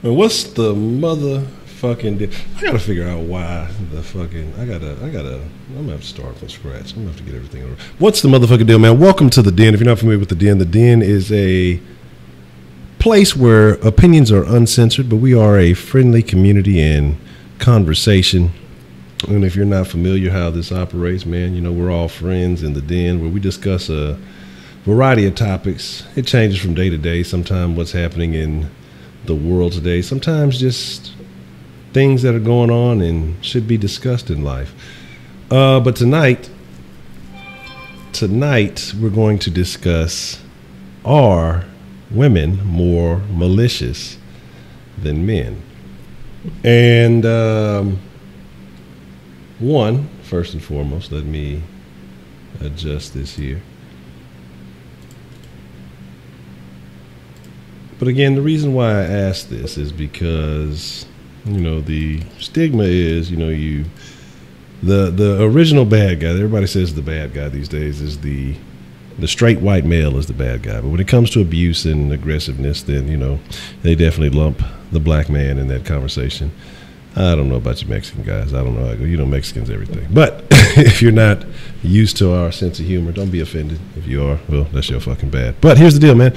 And what's the motherfucking deal? I gotta figure out why the fucking. I'm gonna have to start from scratch. I'm gonna have to get everything over. What's the motherfucking deal, man? Welcome to the Den. If you're not familiar with the Den is a place where opinions are uncensored, but we are a friendly community and conversation. And if you're not familiar how this operates, man, you know, we're all friends in the Den where we discuss a variety of topics. It changes from day to day. Sometimes what's happening in the world today, sometimes just things that are going on and should be discussed in life. But tonight we're going to discuss, are women more malicious than men? And first and foremost, let me adjust this here. But again, the reason why I asked this is because, you know, the stigma is, you know, the original bad guy. Everybody says the bad guy these days is the straight white male is the bad guy. But when it comes to abuse and aggressiveness, then, you know, they definitely lump the black man in that conversation. I don't know about you Mexican guys. I don't know. You know, Mexicans everything. But if you're not used to our sense of humor, don't be offended. If you are, well, that's your fucking bad. But here's the deal, man.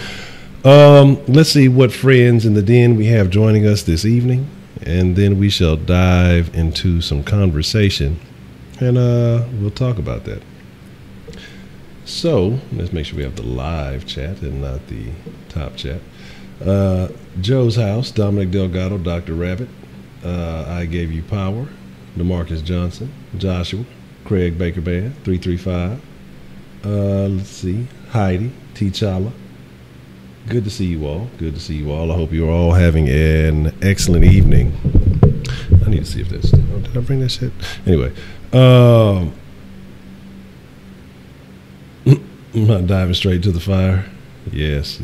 Let's see what friends in the Den we have joining us this evening, and then we shall dive into some conversation, and we'll talk about that. So let's make sure we have the live chat and not the top chat. Joe's House, Dominic Delgado, Dr. Rabbit, I Gave You Power, DeMarcus Johnson, Joshua, Craig Baker Band, 335. Let's see, Heidi, T'Challa. Good to see you all. Good to see you all. I hope you're all having an excellent evening. I need to see if that's... did I bring that shit? Anyway. I'm not diving straight to the fire. Yes.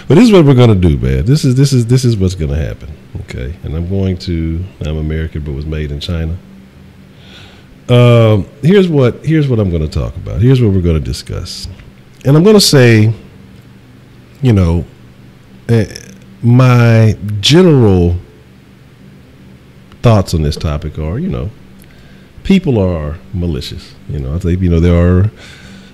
But this is what we're going to do, man. This is what's going to happen. Okay. And I'm American, but was made in China. Here's what I'm going to talk about. Here's what we're going to discuss. And I'm going to say, you know, my general thoughts on this topic are, you know, people are malicious. You know, I think, you know,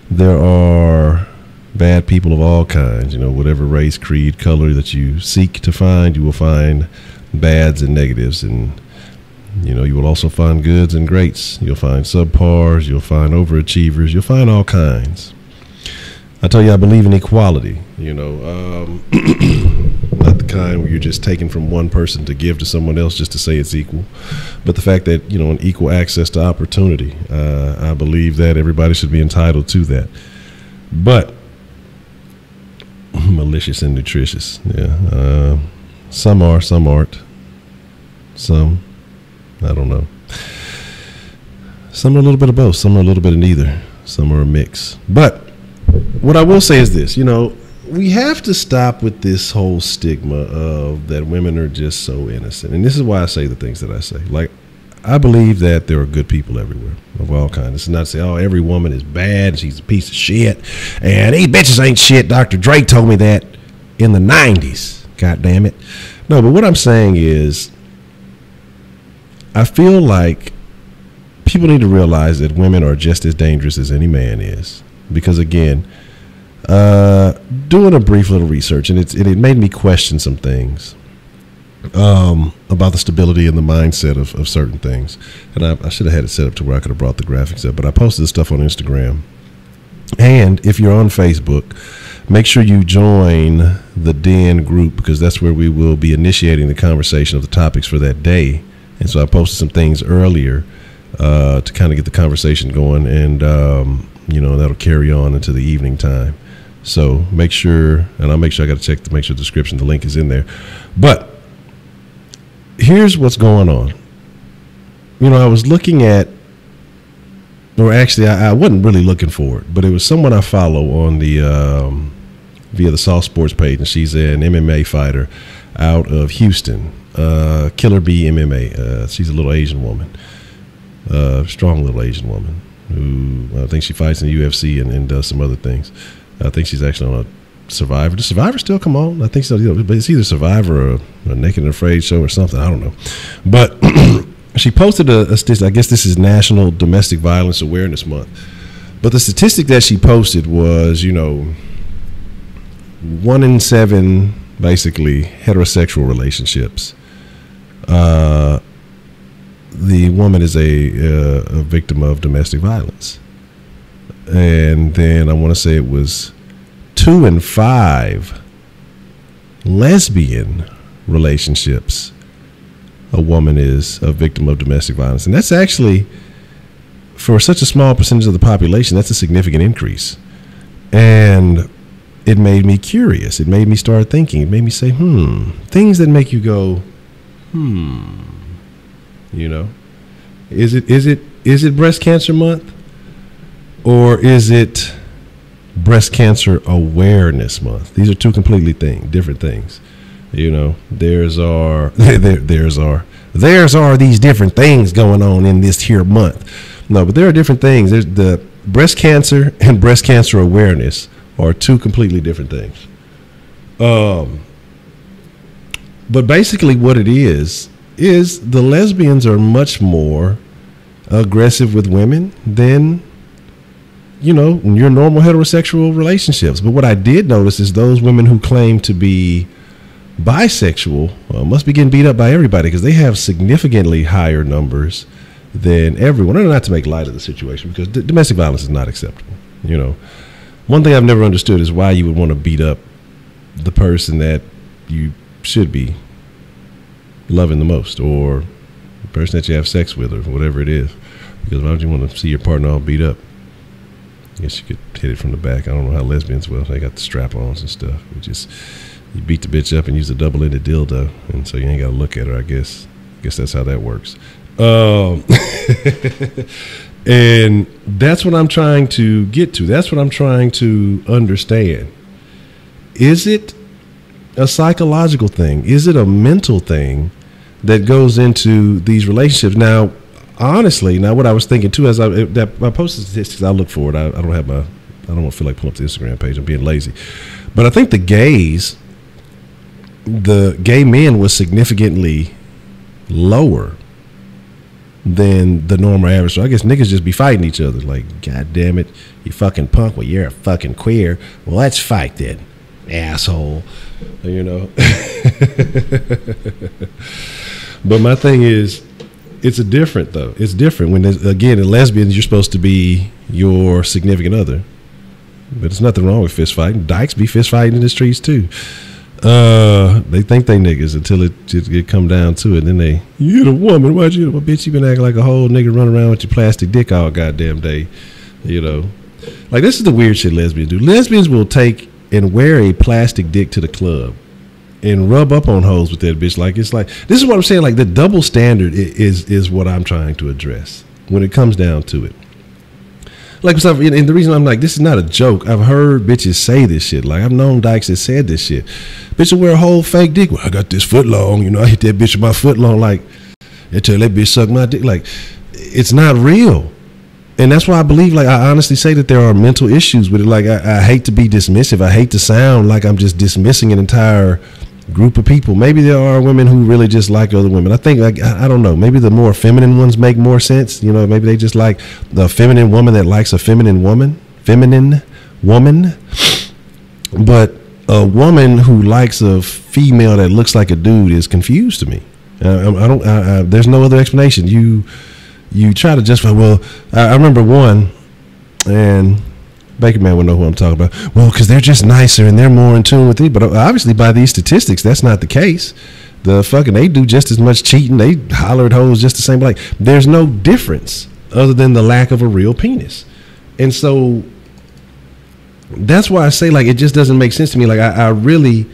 there are bad people of all kinds, you know, whatever race, creed, color that you seek to find, you will find bads and negatives. And, you know, you will also find goods and greats. You'll find subpars, you'll find overachievers, you'll find all kinds. I tell you, I believe in equality, you know, not the kind where you're just taking from one person to give to someone else just to say it's equal, but the fact that, you know, an equal access to opportunity. I believe that everybody should be entitled to that. But malicious and nutritious, yeah. Some are, some aren't. Some, I don't know. Some are a little bit of both. Some are a little bit of neither. Some are a mix. But what I will say is this, you know, we have to stop with this whole stigma of that women are just so innocent. And this is why I say the things that I say. Like, I believe that there are good people everywhere of all kinds. It's not to say, oh, every woman is bad, she's a piece of shit, and these bitches ain't shit. Dr. Dre told me that in the 90s. God damn it. No, but what I'm saying is, I feel like people need to realize that women are just as dangerous as any man is. Because again, doing a brief little research, and it made me question some things about the stability and the mindset of certain things. And I should have had it set up to where I could have brought the graphics up, but I posted this stuff on Instagram. And if you're on Facebook, make sure you join the Den group, because that's where we will be initiating the conversation of the topics for that day. And so I posted some things earlier to kind of get the conversation going, and you know, that'll carry on into the evening time. So make sure, and I'll make sure I got to check to make sure the description, the link is in there. But here's what's going on. You know, I was looking at, or actually I wasn't really looking for it, but it was someone I follow on the via the Soft Sports page, and she's an MMA fighter out of Houston, Killer Bee MMA. She's a little Asian woman, strong little Asian woman, who I think she fights in the UFC and does some other things. I think she's actually on a Survivor. Does Survivor still come on? I think so. But it's either Survivor or a Naked and Afraid show or something. I don't know. But she posted a statistic. I guess this is National Domestic Violence Awareness Month. But the statistic that she posted was, 1 in 7, basically, heterosexual relationships. The woman is a victim of domestic violence. And then I want to say it was 2 in 5 lesbian relationships. A woman is a victim of domestic violence. And that's actually, for such a small percentage of the population, that's a significant increase. And it made me curious. It made me start thinking. It made me say, things that make you go, Is it breast cancer month? Or is it breast cancer awareness month? These are two completely different things. There's are these different things going on in this here month. No, but there are different things. There's the breast cancer and breast cancer awareness are two completely different things. But basically what it is the lesbians are much more aggressive with women than your normal heterosexual relationships. But what I did notice is those women who claim to be bisexual must be getting beat up by everybody, because they have significantly higher numbers than everyone. And not to make light of the situation, because domestic violence is not acceptable. One thing I've never understood is why you would want to beat up the person that you should be loving the most, or the person that you have sex with, or whatever it is. Because why would you want to see your partner all beat up? I guess you could hit it from the back. I don't know how lesbians will. They got the strap-ons and stuff. You beat the bitch up and use a double-ended dildo, and so you ain't got to look at her. I guess that's how that works. And that's what I'm trying to get to. That's what I'm trying to understand. Is it a psychological thing? Is it a mental thing that goes into these relationships? Now, honestly, what I was thinking too, as I posted statistics, I'll look for it. I don't want to feel like pulling up the Instagram page. I'm being lazy. But I think the gay men was significantly lower than the normal average. So I guess niggas just be fighting each other. Like, God damn it, you fucking punk. Well, you're a fucking queer. Well, let's fight then, asshole. But my thing is, it's different though. It's different when again, in lesbians, you're supposed to be your significant other. But there's nothing wrong with fist fighting. Dykes be fist fighting in the streets too. They think they niggas until it come down to it. And then you're the woman. Why'd you, bitch, you been acting like a whole nigga running around with your plastic dick all goddamn day. Like, this is the weird shit lesbians do. Lesbians will take and wear a plastic dick to the club and rub up on hoes with that bitch. Like, it's like, this is what I'm saying. Like, the double standard is what I'm trying to address when it comes down to it. Like, and the reason I'm like, this is not a joke. I've heard bitches say this shit. Like, I've known dykes that said this shit. Bitch will wear a whole fake dick. Well, I got this foot long. I hit that bitch with my foot long. Like, they tell that bitch suck my dick. Like, it's not real. And that's why I believe, like, I honestly say that there are mental issues with it. Like, I hate to be dismissive. I hate to sound like I'm just dismissing an entire group of people. Maybe there are women who really just like other women. I think, like, I don't know, maybe the more feminine ones make more sense. Maybe they just like the feminine woman that likes a feminine woman. But a woman who likes a female that looks like a dude is confused to me. There's no other explanation. You try to justify, well, I remember one, and Baker Man would know who I'm talking about. Well, because they're just nicer and they're more in tune with it. But obviously, by these statistics, that's not the case. They do just as much cheating. They holler at hoes just the same. Like, there's no difference other than the lack of a real penis. And so that's why I say, like, it just doesn't make sense to me. Like, I really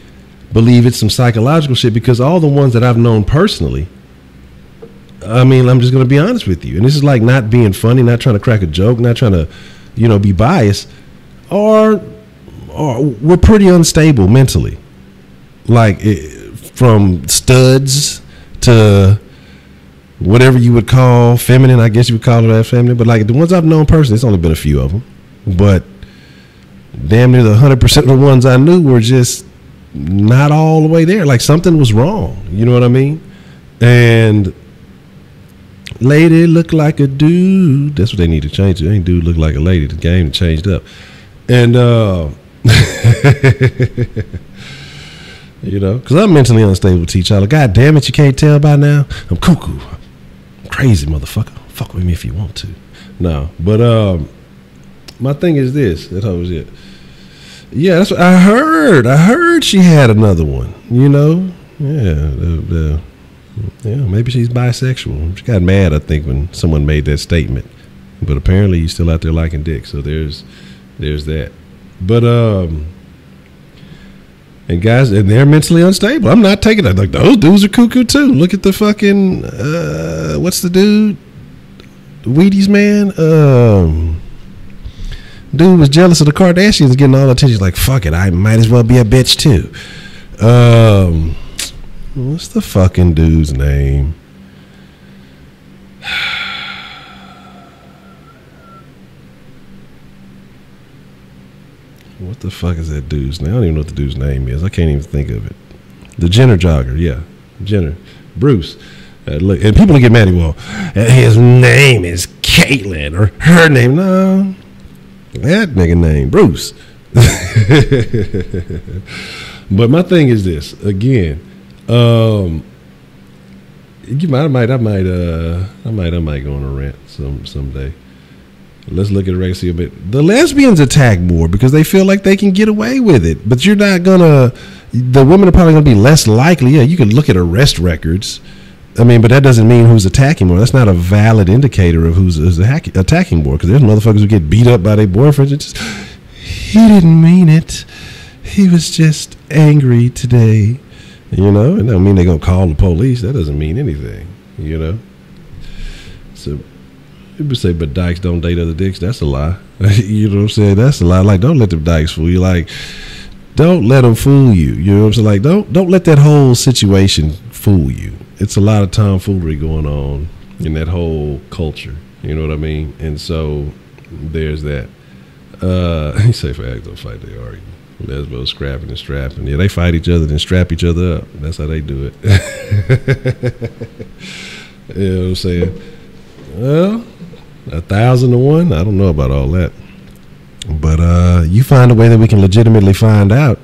believe it's some psychological shit, because all the ones that I've known personally, I mean, I'm just going to be honest with you. And this is like not being funny, not trying to crack a joke, not trying to, be biased, or we're pretty unstable mentally. Like, from studs to whatever you would call feminine. I guess you would call it that feminine. But like the ones I've known personally, it's only been a few of them. But damn near the 100% of the ones I knew were just not all the way there. Like something was wrong. You know what I mean? And lady look like a dude. That's what they need to change. It ain't dude look like a lady. The game changed up. And you know, because I'm mentally unstable, T-Child. God damn it, you can't tell by now? I'm cuckoo. I'm crazy, motherfucker. Fuck with me if you want to. No, but my thing is this. That was it. Yeah, that's what I heard. I heard she had another one. You know, yeah, yeah. Maybe she's bisexual. She got mad, I think, when someone made that statement. But apparently, he's still out there liking dick. So there's that. But and guys, and they're mentally unstable. I'm not taking that. Like, those dudes are cuckoo too. Look at the fucking what's the dude? Wheaties man. Dude was jealous of the Kardashians getting all the attention. Like, fuck it, I might as well be a bitch too. What's the fucking dude's name? What the fuck is that dude's name? I don't even know what the dude's name is. I can't even think of it. The Jenner jogger, yeah. Jenner. Bruce. Look, and people get mad at, well, his name is Caitlyn, or her name. No. That nigga name, Bruce. But my thing is this. Again, I might go on a rant someday. Let's look at it see a bit. The lesbians attack more because they feel like they can get away with it. But you're not gonna. The women are probably gonna be less likely. Yeah, you can look at arrest records. I mean, but that doesn't mean who's attacking more. That's not a valid indicator of who's attacking more. Because there's motherfuckers who get beat up by their boyfriends. It's just, he didn't mean it. He was just angry today. You know, and that don't mean they're gonna call the police. That doesn't mean anything. You know. So. People say, but dykes don't date other dicks. That's a lie. You know what I'm saying? That's a lie. Like, don't let them dykes fool you. Like, don't let them fool you. You know what I'm saying? Like, don't let that whole situation fool you. It's a lot of tomfoolery going on in that whole culture. You know what I mean? And so there's that. You say for act don't fight, they argue. Lesbo scrapping and strapping. Yeah, they fight each other and strap each other up. That's how they do it. You know what I'm saying? Well, 1,000 to 1. I don't know about all that, but you find a way that we can legitimately find out,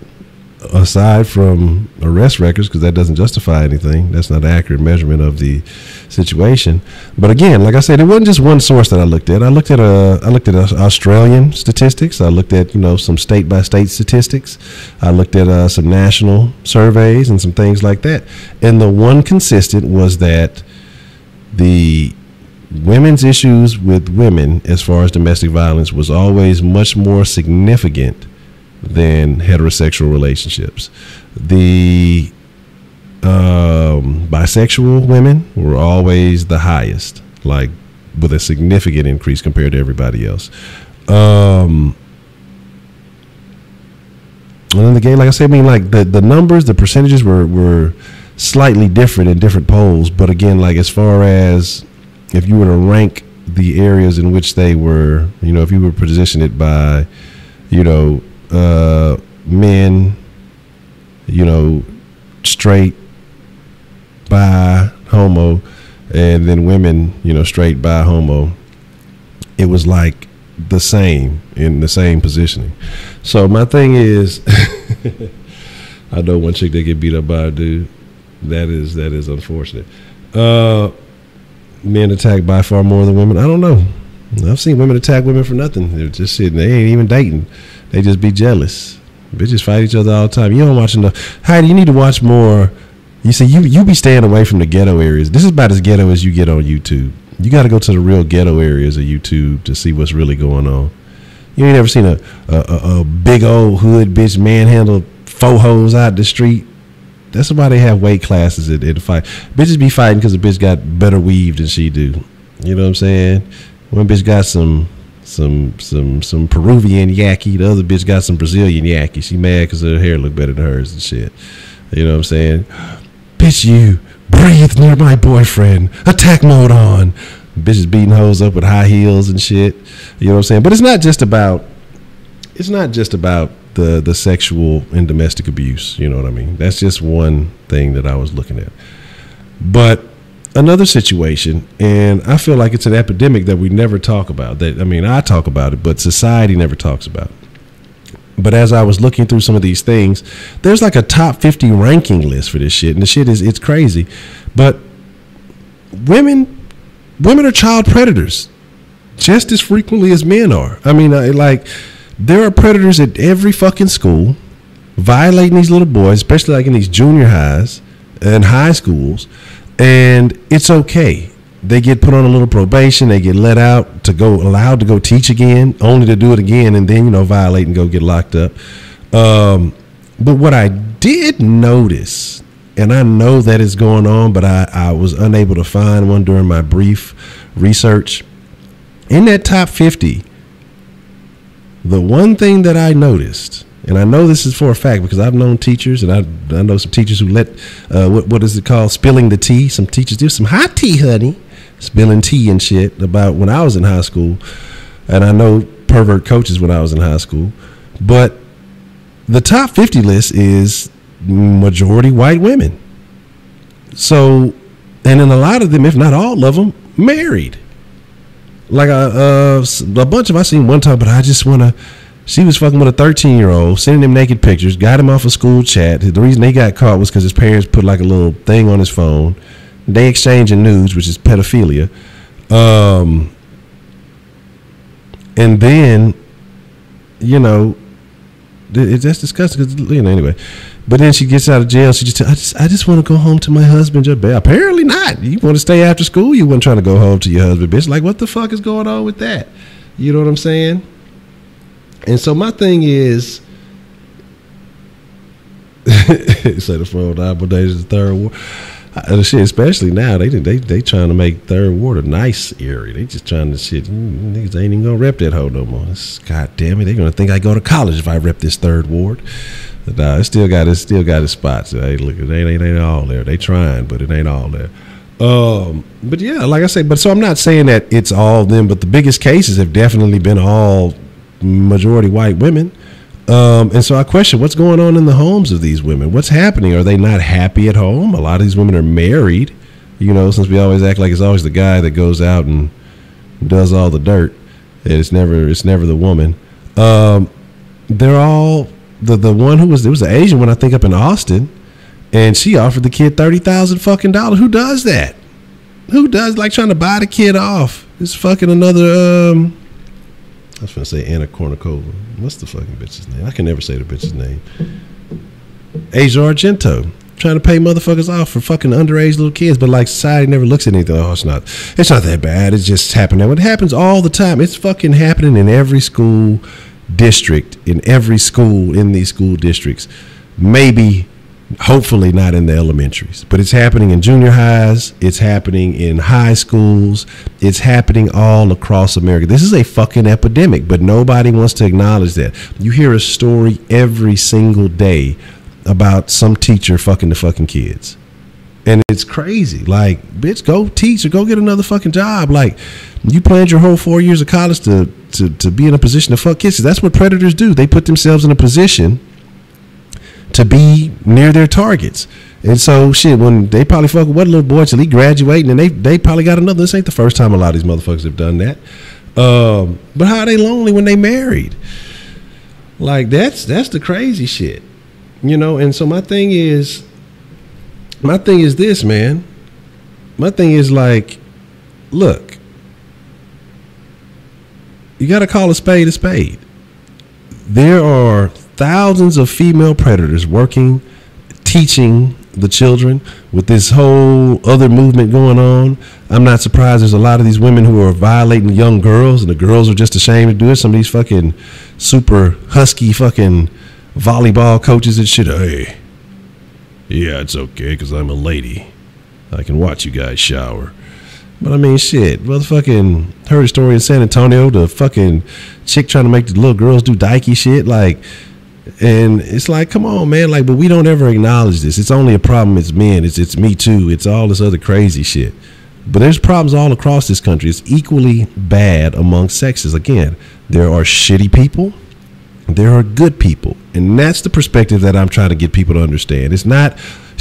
aside from arrest records, because that doesn't justify anything. That's not an accurate measurement of the situation. But again, like I said, it wasn't just one source that I looked at. I looked at Australian statistics. I looked at some state by state statistics. I looked at some national surveys and some things like that. And the one consistent was that the women's issues with women as far as domestic violence was always much more significant than heterosexual relationships. The bisexual women were always the highest, like with a significant increase compared to everybody else. And then the gay, like I said, I mean, like the numbers, the percentages were slightly different in different polls. But again, like as far as if you were to rank the areas in which they were, you know, if you were to position it by, you know, men, you know, straight, bi, homo, and then women, you know, straight, bi, homo, it was like the same, in the same positioning. So my thing is, I know one chick that get beat up by a dude. That is unfortunate. Men attack by far more than women. I don't know. I've seen women attack women for nothing. They're just sitting. They ain't even dating. They just be jealous. Bitches fight each other all the time. You don't watch enough. Heidi, you need to watch more. You see, you be staying away from the ghetto areas. This is about as ghetto as you get on YouTube. You got to go to the real ghetto areas of YouTube to see what's really going on. You ain't ever seen a big old hood bitch manhandle 4 hoes out the street. That's why they have weight classes in the fight. Bitches be fighting because the bitch got better weave than she do. You know what I'm saying? One bitch got some Peruvian yaki. The other bitch got some Brazilian yaki. She mad because her hair look better than hers and shit. You know what I'm saying? Bitch, you breathe near my boyfriend. Attack mode on. Bitches beating hoes up with high heels and shit. You know what I'm saying? But it's not just about it's not just about the sexual and domestic abuse. You know what I mean? That's just one thing that I was looking at. But another situation, and I feel like it's an epidemic that we never talk about. That, I mean, I talk about it, but society never talks about it. But as I was looking through some of these things, there's like a top 50 ranking list for this shit, and the shit it's crazy. But women are child predators just as frequently as men are. I mean, like, there are predators at every fucking school violating these little boys, especially like in these junior highs and high schools, and it's okay. They get put on a little probation. They get let out allowed to go teach again, only to do it again, and then, violate and go get locked up. But what I did notice, and I know that is going on, but I was unable to find one during my brief research. In that top 50, the one thing that I noticed, and I know this is for a fact because I've known teachers, and I know some teachers who let, what is it called, spilling the tea. Some teachers do some hot tea, honey. Spilling tea and shit about when I was in high school, and I know pervert coaches when I was in high school. But the top 50 list is majority white women. So, and then a lot of them, if not all of them, married. Like a bunch of, I seen one time, but I just want to. She was fucking with a 13-year-old, sending him naked pictures, got him off a school chat. The reason they got caught was because his parents put like a little thing on his phone. They exchanging nudes, which is pedophilia. And then, that's disgusting. Cause, anyway. But then she gets out of jail. She I just want to go home to my husband. Apparently not. You want to stay after school? You weren't trying to go home to your husband, bitch. Like, what the fuck is going on with that? You know what I'm saying? And so my thing is, say the phone Apple days is the third war. Shit, especially now, they trying to make Third Ward a nice area. They just trying to niggas ain't even gonna rep that hoe no more. God damn it, they gonna think I go to college if I rep this Third Ward. But it still got its spots. Hey, look, it ain't all there. They trying, but it ain't all there. But yeah, like I say, so I'm not saying that it's all them, but the biggest cases have definitely been all majority white women. And so I question what's going on in the homes of these women. What's happening? Are they not happy at home? A lot of these women are married, since we always act like it's always the guy that goes out and does all the dirt. It's never the woman. They're all the one there was an Asian one, I think, up in Austin, and she offered the kid $30,000 fucking dollars. Who does that? Who does, like, trying to buy the kid off? It's fucking another I was gonna say Anna Kournikova. What's the fucking bitch's name? I can never say the bitch's name. Asia Argento. Trying to pay motherfuckers off for fucking underage little kids, but like society never looks at anything. Oh, it's not that bad. It's just happening. It happens all the time. It's fucking happening in every school district, in every school in these school districts. Maybe, hopefully not in the elementaries, but it's happening in junior highs. It's happening in high schools. It's happening all across America. This is a fucking epidemic, but nobody wants to acknowledge that. You hear a story every single day about some teacher fucking the fucking kids. And it's crazy. Like, bitch, go teach or go get another fucking job. Like, you planned your whole 4 years of college to be in a position to fuck kids. That's what predators do. They put themselves in a position to be near their targets. And so shit, when they probably fuck with one little boy till he graduating, and they probably got another. This ain't the first time a lot of these motherfuckers have done that. But how are they lonely when they married? Like, that's the crazy shit. And so my thing is this, man. My thing is, like, look, you got to call a spade a spade. There are thousands of female predators working, teaching the children with this whole other movement going on. I'm not surprised there's a lot of these women who are violating young girls, and the girls are just ashamed to do it. Some of these fucking super husky fucking volleyball coaches and shit. Hey, yeah, it's okay because I'm a lady. I can watch you guys shower. But I mean, shit, motherfucking heard a story in San Antonio, the fucking chick trying to make the little girls do dykey shit, like, and it's like, come on, man, like, but we don't ever acknowledge this. It's only a problem. It's men. It's Me Too. It's all this other crazy shit. But there's problems all across this country. It's equally bad among sexes. Again, there are shitty people There are good people, and that's the perspective that I'm trying to get people to understand. It's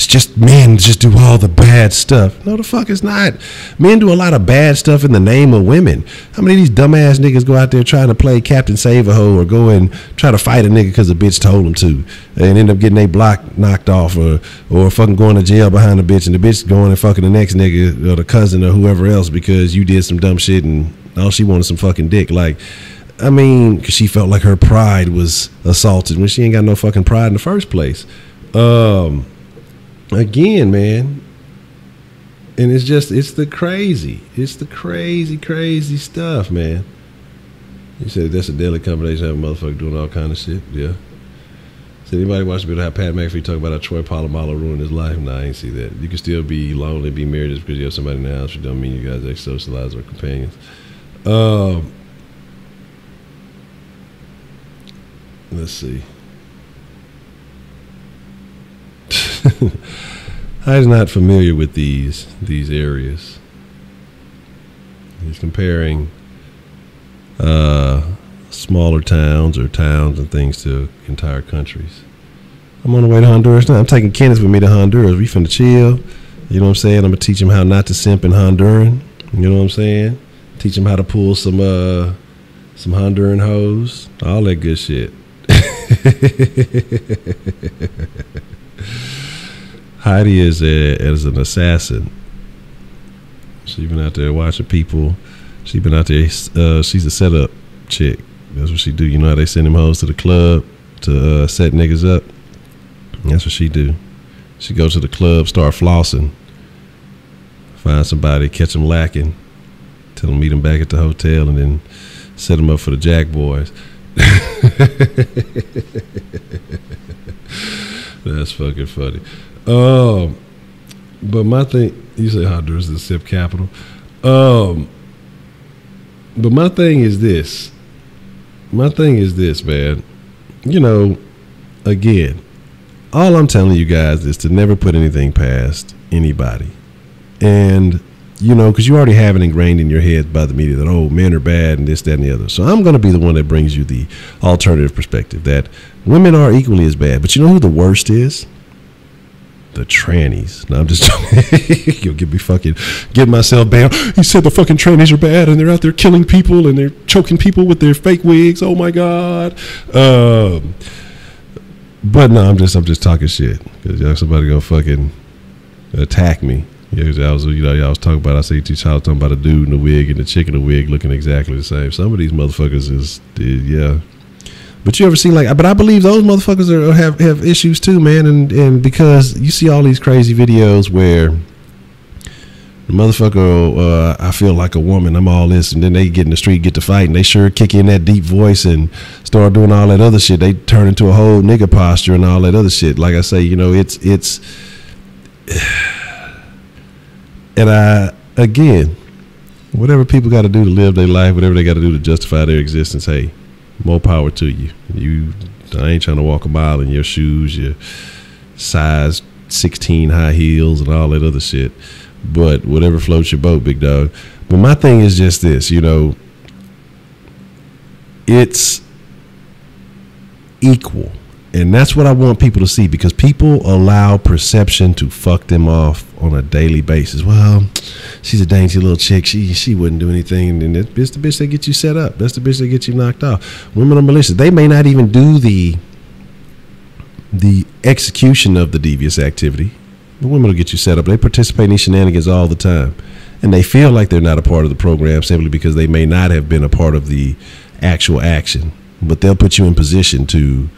just men just do all the bad stuff. No, the fuck it's not. Men do a lot of bad stuff in the name of women. How many of these dumbass niggas go out there trying to play Captain Save-A-Ho or go and try to fight a nigga because a bitch told them to, and end up getting their block knocked off, or fucking going to jail behind a bitch, and the bitch going and fucking the next nigga or the cousin or whoever else because you did some dumb shit and all she wanted some fucking dick. Like, I mean, because she felt like her pride was assaulted when she ain't got no fucking pride in the first place. Again, man, and it's the crazy stuff, man. You said that's a deadly combination of a motherfucker doing all kind of shit. Yeah. So anybody watch the video how Pat McAfee talk about how Troy Polamalu ruined his life? Nah, I ain't see that. You can still be lonely, be married just because you have somebody in the house. It don't mean you guys ex-socialize or companions. Let's see. I'm not familiar with these areas. He's comparing smaller towns or towns and things to entire countries. I'm on the way to Honduras now. I'm taking Kenneth with me to Honduras. We finna chill. You know what I'm saying? I'm gonna teach him how not to simp in Honduran. You know what I'm saying? Teach him how to pull some Honduran hoes. All that good shit. Heidi is an assassin. She's been out there watching people. She's been out there. She's a setup chick. That's what she do. You know how they send them hoes to the club to set niggas up? That's what she do. She go to the club, start flossing, find somebody, catch them lacking, tell them meet them back at the hotel, and then set them up for the Jack Boys. That's fucking funny. But my thing, you say Honduras is the SIP capital. But my thing is this. Man. You know, again, all I'm telling you guys is to never put anything past anybody. And, you know, because you already have it ingrained in your head by the media that, oh, men are bad and this, that, and the other. So I'm going to be the one that brings you the alternative perspective that women are equally as bad. But you know who the worst is? The trannies. No, I'm just you'll get myself banned. He said the fucking trannies are bad and they're out there killing people and they're choking people with their fake wigs. Oh my God. But no, I'm just talking shit because somebody gonna fucking attack me. Yeah, I was talking about. I see y'all talking about a dude in a wig and the chick in a wig looking exactly the same. Some of these motherfuckers yeah. But you ever seen but I believe those motherfuckers have issues too, man. And because you see all these crazy videos where the motherfucker, I feel like a woman, I'm all this, and then they get in the street, get to fight, and they sure kick in that deep voice and start doing all that other shit. They turn into a whole nigga posture and all that other shit. Like I say, you know, it's and again, whatever people got to do to live their life, whatever they got to do to justify their existence, hey, more power to you. I ain't trying to walk a mile in your shoes, your size 16 high heels and all that other shit. But whatever floats your boat, big dog. But my thing is just this, you know, it's equal. And that's what I want people to see, because people allow perception to fuck them off on a daily basis. Well, she's a dainty little chick. She wouldn't do anything. And it's the bitch that gets you set up. That's the bitch that gets you knocked off. Women are malicious. They may not even do the execution of the devious activity. But women will get you set up. They participate in these shenanigans all the time. And they feel like they're not a part of the program simply because they may not have been a part of the actual action. But they'll put you in position to,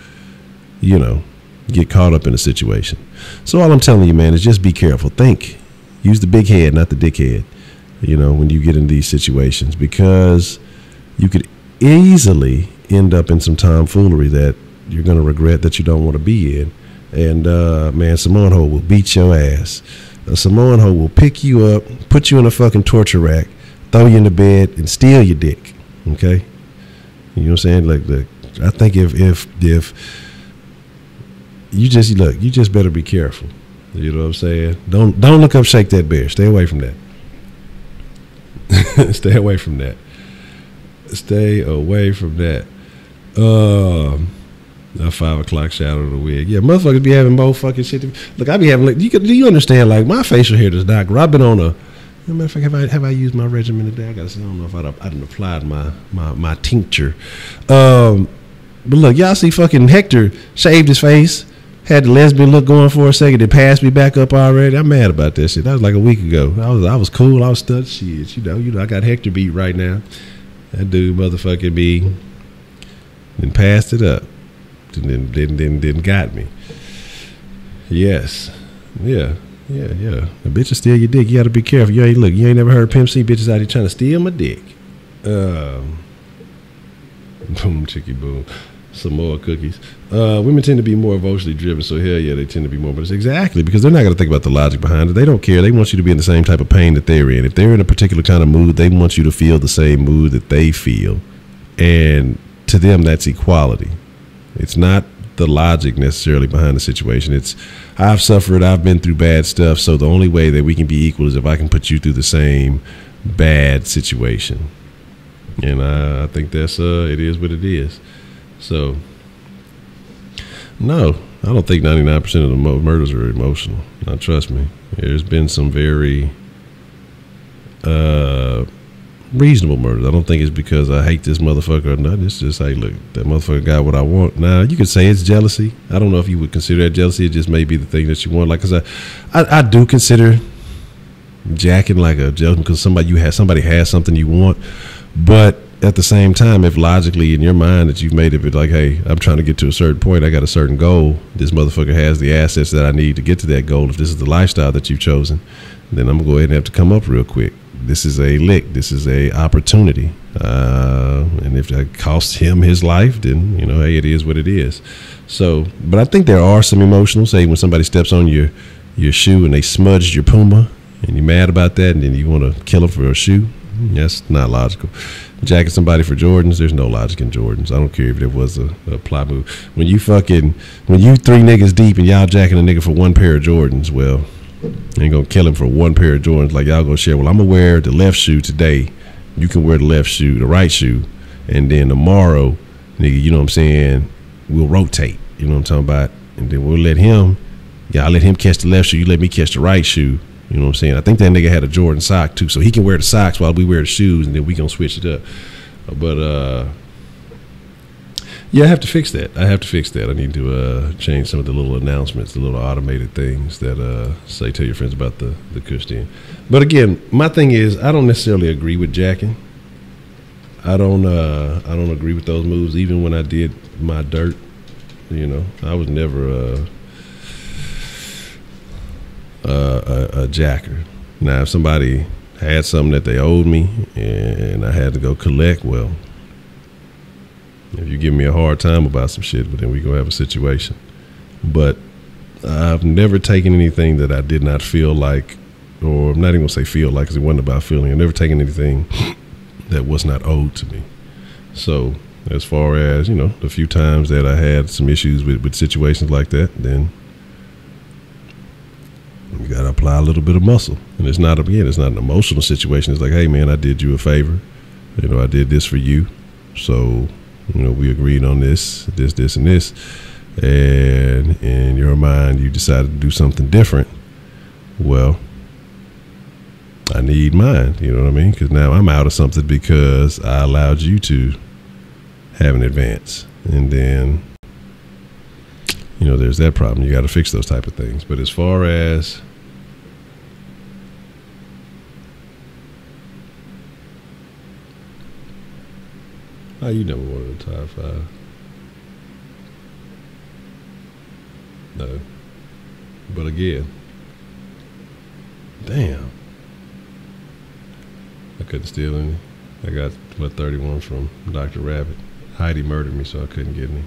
you know, get caught up in a situation. So all I'm telling you, man, is just be careful. Think. Use the big head, not the dick head, you know, when you get in these situations, because you could easily end up in some tomfoolery that you're going to regret that you don't want to be in. And, man, Samoan hoe will beat your ass. A Samoan hoe will pick you up, put you in a fucking torture rack, throw you in the bed, and steal your dick. Okay? You know what I'm saying? I think if you just better be careful. You know what I'm saying? Don't look up Shake That Bear. Stay away from that. Stay away from that. Stay away from that. A 5 o'clock shadow of the wig. Yeah, motherfuckers be having more fucking shit. Look, I be having like, do you understand? Like my facial hair does not grow. I've been on a. Matter of fact, have I used my regimen today? I gotta say, I don't know if I didn't applied my tincture. But look, y'all see fucking Hector shaved his face, had the lesbian look going for a second, it passed me back up already. I'm mad about that shit. That was like a week ago. I was cool. I was stunned. Shit, you know, I got Hector beat right now. That dude motherfucking be and passed it up. Didn't got me. Yes. Yeah. The bitch will steal your dick. You gotta be careful. You ain't never heard Pimp C bitches out here trying to steal my dick. Boom, chicky boom. Some more cookies. Women tend to be more emotionally driven, so hell yeah, they tend to be more. But it's exactly because they're not gonna think about the logic behind it. They don't care. They want you to be in the same type of pain that they're in. If they're in a particular kind of mood, they want you to feel the same mood that they feel. And to them, that's equality. It's not the logic necessarily behind the situation. It's I've suffered, I've been through bad stuff, so the only way that we can be equal is if I can put you through the same bad situation. And I think that's it is what it is. So no, I don't think 99% of the murders are emotional. Now trust me, there's been some very reasonable murders. I don't think it's because I hate this motherfucker or not. It's just, hey, look, that motherfucker got what I want. Now, you could say it's jealousy. I don't know if you would consider that jealousy. It just may be the thing that you want. Like, cause I do consider jacking like a jealousy because somebody has something you want. But at the same time, if logically in your mind that you've made it like, hey, I'm trying to get to a certain point, I got a certain goal. This motherfucker has the assets that I need to get to that goal. If this is the lifestyle that you've chosen, then I'm gonna go ahead and have to come up real quick. This is a lick. This is a opportunity. And if that costs him his life, then, you know, hey, it is what it is. So, but I think there are some emotional, say when somebody steps on your shoe and they smudged your Puma and you're mad about that and then you want to kill them for a shoe. That's not logical. Jacking somebody for Jordans, there's no logic in Jordans. I don't care if there was a plot move. When you three niggas deep and y'all jacking a nigga for one pair of Jordans, well, ain't gonna kill him for one pair of Jordans. Like y'all gonna share. Well, I'm gonna wear the left shoe today. You can wear the right shoe, and then tomorrow, nigga, you know what I'm saying? We'll rotate. You know what I'm talking about? And then we'll let him. Yeah, I'll let him catch the left shoe. You let me catch the right shoe. You know what I'm saying? I think that nigga had a Jordan sock too, so he can wear the socks while we wear the shoes, and then we gonna switch it up. But yeah, I have to fix that. I need to change some of the little announcements, the little automated things that say tell your friends about the Kush Den. But again, my thing is I don't necessarily agree with jacking. I don't agree with those moves. Even when I did my dirt, you know, I was never a jacker. Now, if somebody had something that they owed me and I had to go collect, well, if you give me a hard time about some shit, but then we gonna have a situation. But I've never taken anything that I did not feel like, or I'm not even gonna say feel like, because it wasn't about feeling. I've never taken anything that was not owed to me. So as far as, you know, the few times that I had some issues with situations like that, then you gotta apply a little bit of muscle. And it's not an emotional situation. It's like, hey man, I did you a favor. You know, I did this for you. So, you know, we agreed on this, and this. And in your mind, you decided to do something different. Well, I need mine. You know what I mean? Because now I'm out of something because I allowed you to have an advance. And then, you know, there's that problem. You got to fix those type of things. But as far as you never wanted a top 5. No. But again, damn, I couldn't steal any. I got 31 from Dr. Rabbit. Heidi murdered me, so I couldn't get any.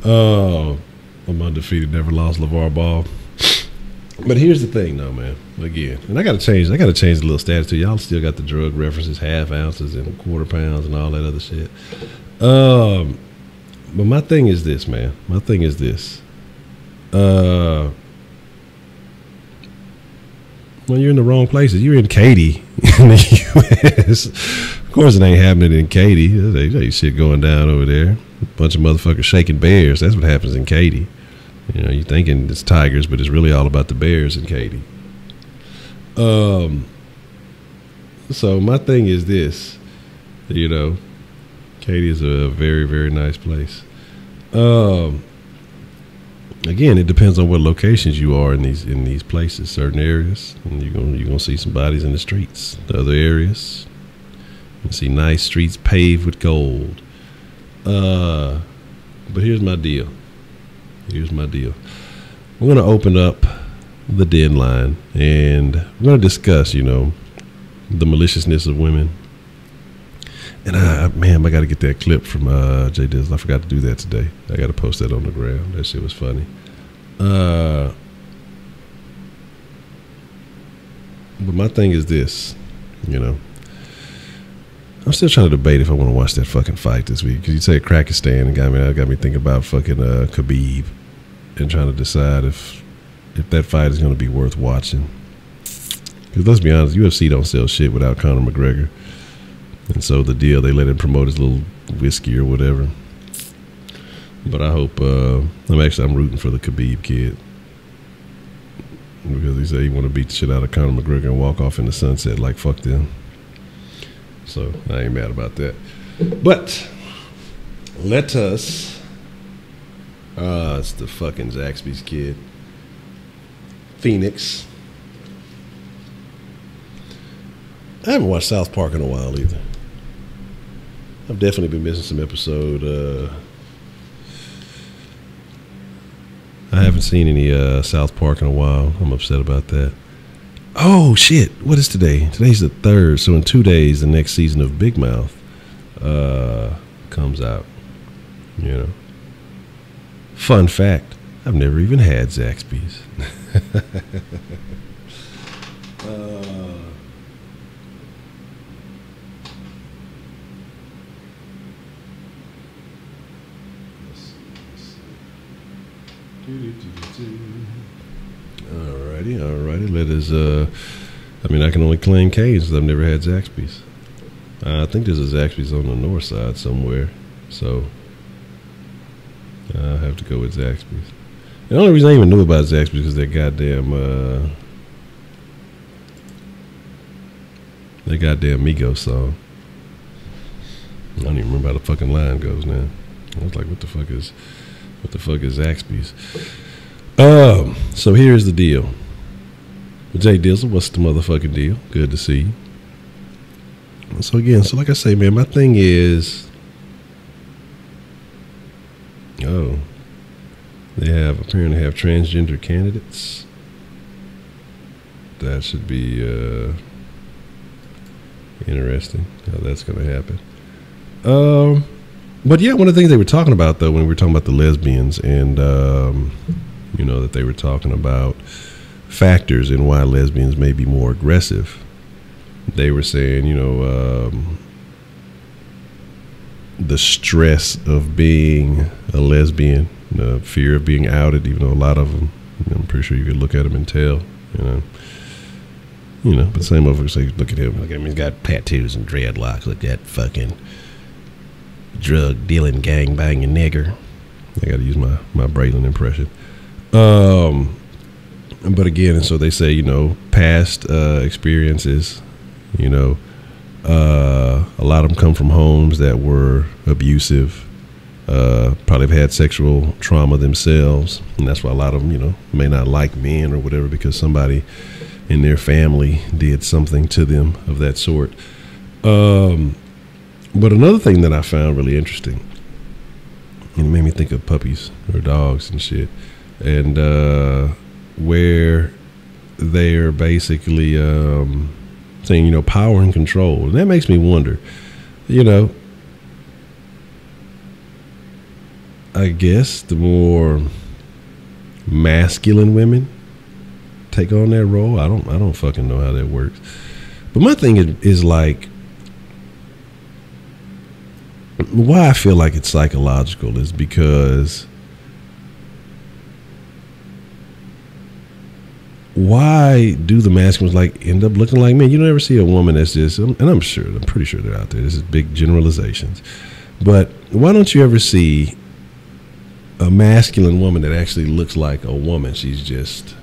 Oh, I'm undefeated, never lost LeVar Ball. But here's the thing, though, man. Again, and I gotta change the little status too. Y'all still got the drug references, half ounces and quarter pounds and all that other shit. But my thing is this, man. My thing is this. Well, you're in the wrong places. You're in Katy in the U.S. course, it ain't happening in Katy. There's shit going down over there. A bunch of motherfuckers shaking bears. That's what happens in Katy. You know, you're thinking it's tigers, but it's really all about the bears in Katy. So my thing is this, you know, Katy is a very, very nice place. Again, it depends on what locations you are in these places. Certain areas, and you're gonna see some bodies in the streets. The other areas, you see nice streets paved with gold. But here's my deal. We're gonna open up the deadline, and we're gonna discuss, you know, the maliciousness of women. And I got to get that clip from J Dizzle. I forgot to do that today. I got to post that on the gram. That shit was funny. But my thing is this, you know, I'm still trying to debate if I want to watch that fucking fight this week. Because you say Krakistan and got me thinking about fucking Khabib, and trying to decide if that fight is going to be worth watching. Because let's be honest, UFC don't sell shit without Conor McGregor. And so the deal, they let him promote his little whiskey or whatever. But I hope, I'm rooting for the Khabib kid. Because he said he want to beat the shit out of Conor McGregor and walk off in the sunset like fuck them. So I ain't mad about that. But let us, it's the fucking Zaxby's kid. Phoenix. I haven't watched South Park in a while either. I've definitely been missing some episode. I haven't seen any South Park in a while. I'm upset about that. Oh shit! What is today? Today's the 3rd. So in 2 days, the next season of Big Mouth comes out. You know. Fun fact: I've never even had Zaxby's. Alrighty. Let us. I can only claim Cane's because I've never had Zaxby's. I think there's a Zaxby's on the north side somewhere, so I have to go with Zaxby's. The only reason I even knew about Zaxby's is that goddamn Migos song. I don't even remember how the fucking line goes now. I was like, what the fuck is Zaxby's? So here's the deal. J Dizzle, what's the motherfucking deal? Good to see you. So again, like I say, man, my thing is, they apparently have transgender candidates. That should be interesting how that's going to happen. But yeah, one of the things they were talking about, though, when we were talking about the lesbians, and you know, that they were talking about factors in why lesbians may be more aggressive. They were saying, you know, the stress of being a lesbian, the fear of being outed, even though a lot of them, I'm pretty sure you could look at them and tell, you know, but same motherfuckers say, look at him, he's got tattoos and dreadlocks, look at that fucking drug dealing, gang banging nigger. I got to use my Braylon impression. But again, and so they say, you know, past experiences, you know, a lot of them come from homes that were abusive, probably have had sexual trauma themselves, and that's why a lot of them, you know, may not like men or whatever, because somebody in their family did something to them of that sort. But another thing that I found really interesting, and it made me think of puppies or dogs and shit, and where they're basically saying, you know, power and control. And that makes me wonder, you know, I guess the more masculine women take on that role. I don't fucking know how that works. But my thing is like, why I feel like it's psychological is because why do the masculines like end up looking like men? You don't ever see a woman that's just, and I'm pretty sure they're out there. This is big generalizations, but why don't you ever see a masculine woman that actually looks like a woman? She's just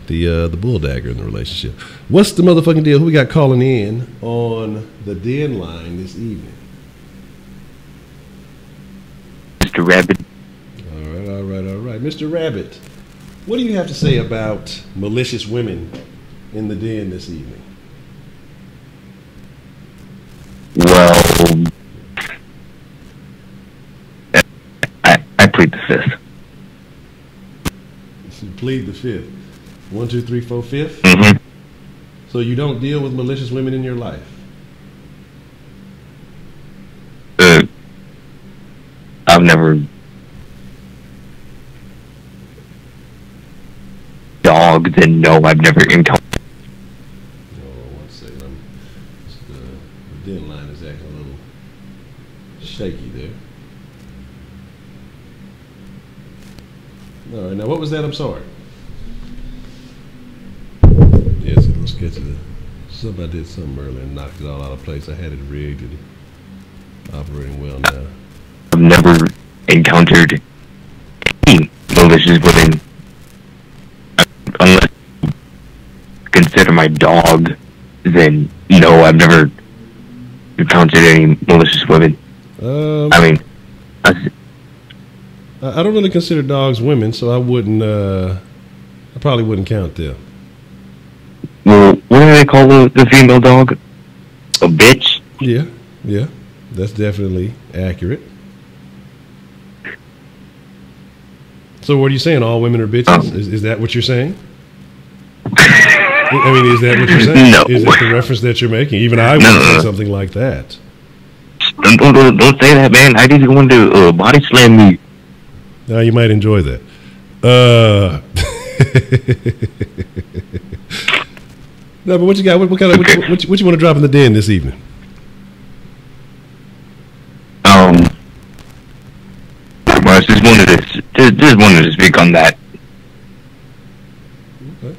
the bull dagger in the relationship. What's the motherfucking deal? Who we got calling in on the den line this evening? Mr. Rabbit. All right. Mr. Rabbit, what do you have to say about malicious women in the den this evening? Well, I plead the fifth. You plead the fifth. 1, 2, 3, 4, fifth? Mm-hmm. So you don't deal with malicious women in your life? I've never dogged, and no, I've never encountered. Oh, one second. The den line is acting a little shaky there. All right, now what was that? I'm sorry. Yeah, it's a little sketchy. I did something earlier and knocked it all out of place. I had it rigged and operating well now. I've never encountered any malicious women, unless you consider my dog. Then no, I've never encountered any malicious women. I mean, I don't really consider dogs women, so I wouldn't. I probably wouldn't count them. Well, what do they call the female dog? A bitch? Yeah, that's definitely accurate. So what are you saying? All women are bitches? Is that what you're saying? I mean, is that what you're saying? No. Is that the reference that you're making? Even I would say something like that. Don't say that, man. I didn't want to body slam me. Now you might enjoy that. No, but what you got? What kind of what you want to drop in the den this evening? Well, just wanted to speak on that. Okay.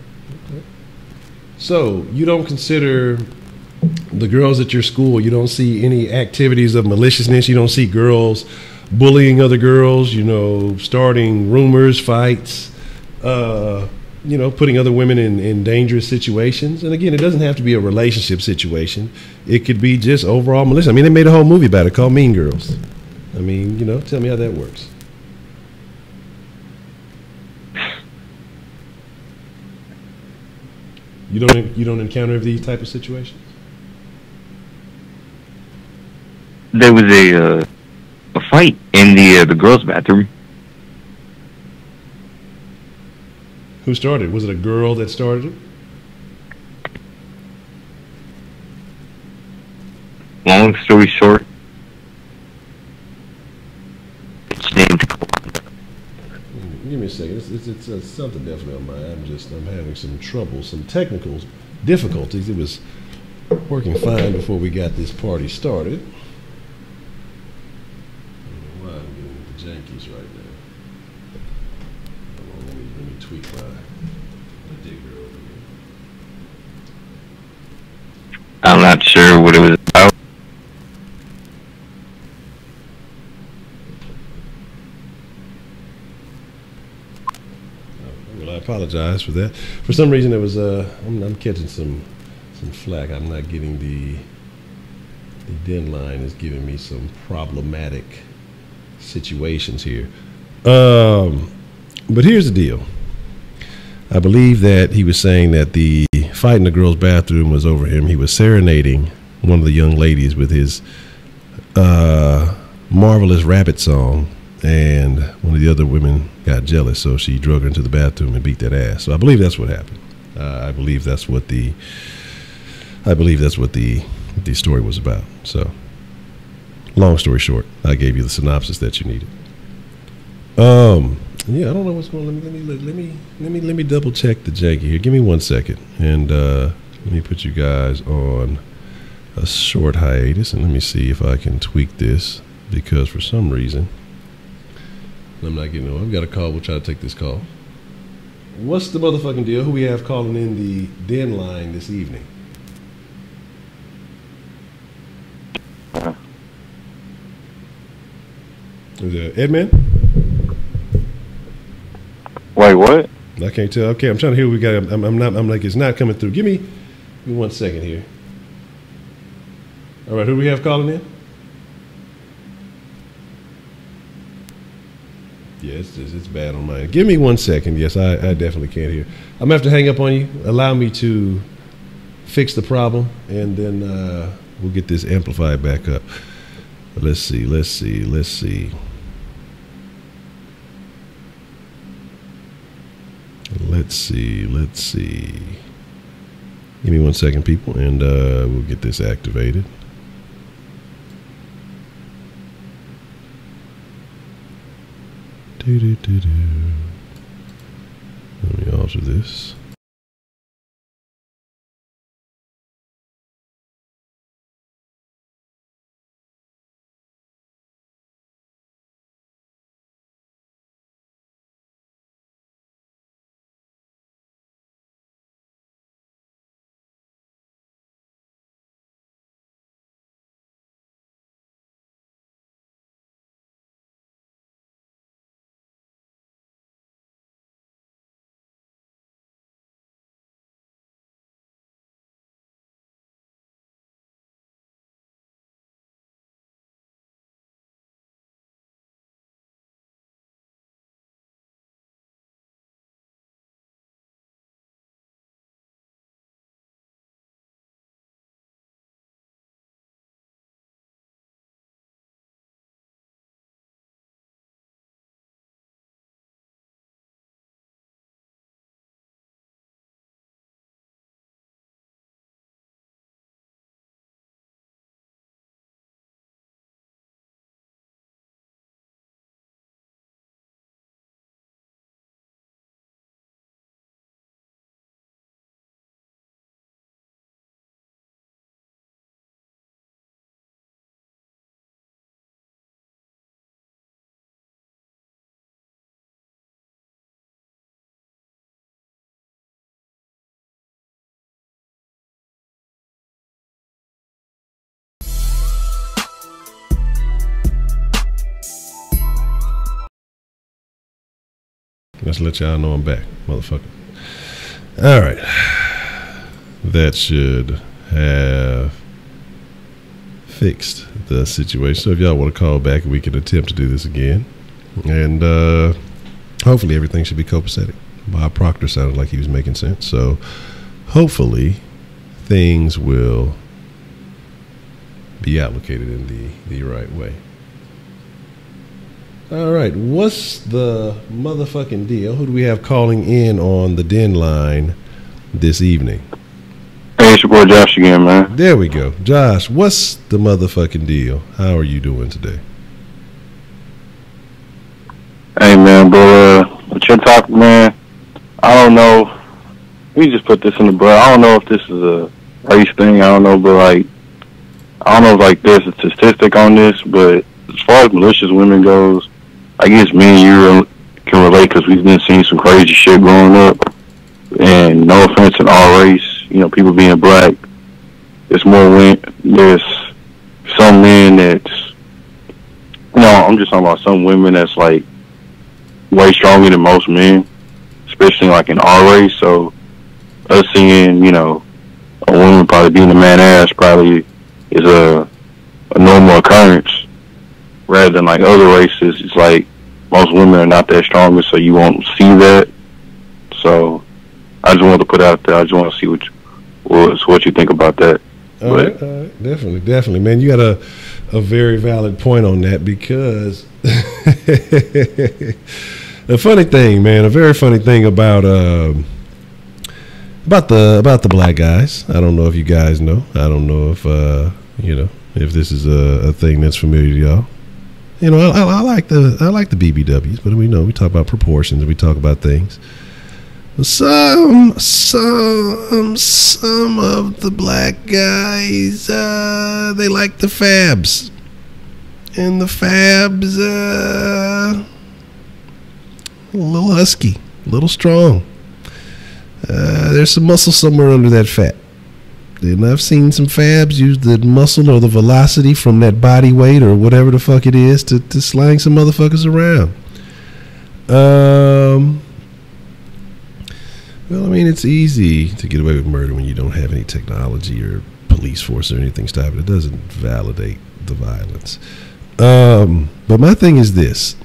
So you don't consider the girls at your school? You don't see any activities of maliciousness? You don't see girls bullying other girls? Starting rumors, fights? Putting other women in dangerous situations. And again, it doesn't have to be a relationship situation. It could be just overall malicious. I mean, they made a whole movie about it called Mean Girls. I mean, tell me how that works. You don't encounter these type of situations? There was a fight in the girls' bathroom. Who started? Was it a girl that started it? Long story short, it's named. Give me a second. It's something definitely on mine. I'm having some trouble, some technical difficulties. It was working fine before we got this party started. I don't know why I'm getting the jankies right now. Hold on, let me tweak my digger over here. I'm not sure what it was about. Well, I apologize for that. For some reason, it was I'm catching some flack. I'm not getting the den line is giving me some problematic situations here. But here's the deal. I believe that he was saying that the fight in the girls' bathroom was over him. He was serenading one of the young ladies with his marvelous rabbit song, and one of the other women got jealous, so she drug her into the bathroom and beat that ass. So I believe that's what happened. I believe that's what the story was about. So, long story short, I gave you the synopsis that you needed. Yeah, I don't know what's going on. Let me double check the janky here. Give me 1 second, and let me put you guys on a short hiatus, and let me see if I can tweak this, because for some reason I'm not getting. I've got a call. We'll try to take this call. What's the motherfucking deal? Who we have calling in the den line this evening? Is that Edman? Wait, what? I can't tell. Okay, I'm trying to hear what we got. I'm like, it's not coming through. Give me 1 second here. All right, who do we have calling in? Yeah, it's bad on mine. Give me 1 second. Yes, I definitely can't hear. I'm gonna have to hang up on you. Allow me to fix the problem, and then we'll get this amplified back up. Let's see. Give me 1 second, people, and we'll get this activated. Let me alter this. Let's let y'all know I'm back, motherfucker. All right. That should have fixed the situation. So if y'all want to call back, we can attempt to do this again. And hopefully everything should be copacetic. Bob Proctor sounded like he was making sense. So hopefully things will be allocated in the right way. All right, what's the motherfucking deal? Who do we have calling in on the den line this evening? Hey, it's your boy Josh again, man. There we go. Josh, what's the motherfucking deal? How are you doing today? Hey, man, bro, what's your topic, man? I don't know. We just put this in the bro. I don't know if this is a race thing. I don't know, but like, I don't know if like there's a statistic on this, but as far as malicious women goes, I guess me and you can relate because we've been seeing some crazy shit growing up. And no offense in our race, you know, people being black, there's more there's some men that's, you know, I'm just talking about some women that's like way stronger than most men, especially like in our race. So us seeing, you know, a woman probably being a man ass probably is a normal occurrence. Rather than like other races, it's like most women are not that strong, so you won't see that. So I just wanted to put out there. I just want to see what you think about that. All right. Definitely, man. You got a very valid point on that because the funny thing, man, a very funny thing about the black guys. I don't know if you guys know. I don't know if you know, if this is a thing that's familiar to y'all. You know, I like the BBWs, but we know we talk about proportions, we talk about things. Some of the black guys, they like the fabs, and the fabs, a little husky, a little strong, there's some muscle somewhere under that fat. And I've seen some fabs use the muscle or the velocity from that body weight or whatever the fuck it is to slang some motherfuckers around. Well, I mean, it's easy to get away with murder when you don't have any technology or police force or anything stopping it. It doesn't validate the violence. But my thing is this.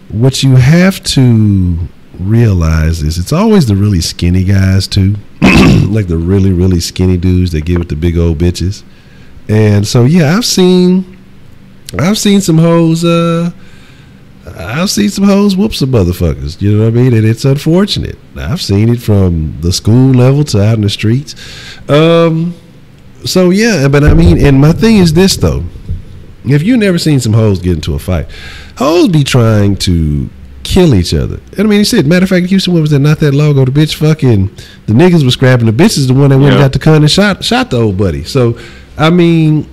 What you have to realize is it's always the really skinny guys too. Like the really, really skinny dudes that give it the big old bitches. And so, yeah, I've seen some hoes, I've seen some hoes whoop some motherfuckers, you know what I mean? And it's unfortunate. I've seen it from the school level to out in the streets. So yeah, but I mean, and my thing is this though. If you never seen some hoes get into a fight, hoes be trying to kill each other. And I mean, he said, matter of fact, Houston, what was that? Not that long ago, the bitch fucking, the niggas was scrapping the bitches, the one that went and got the gun and shot the old buddy. So, I mean,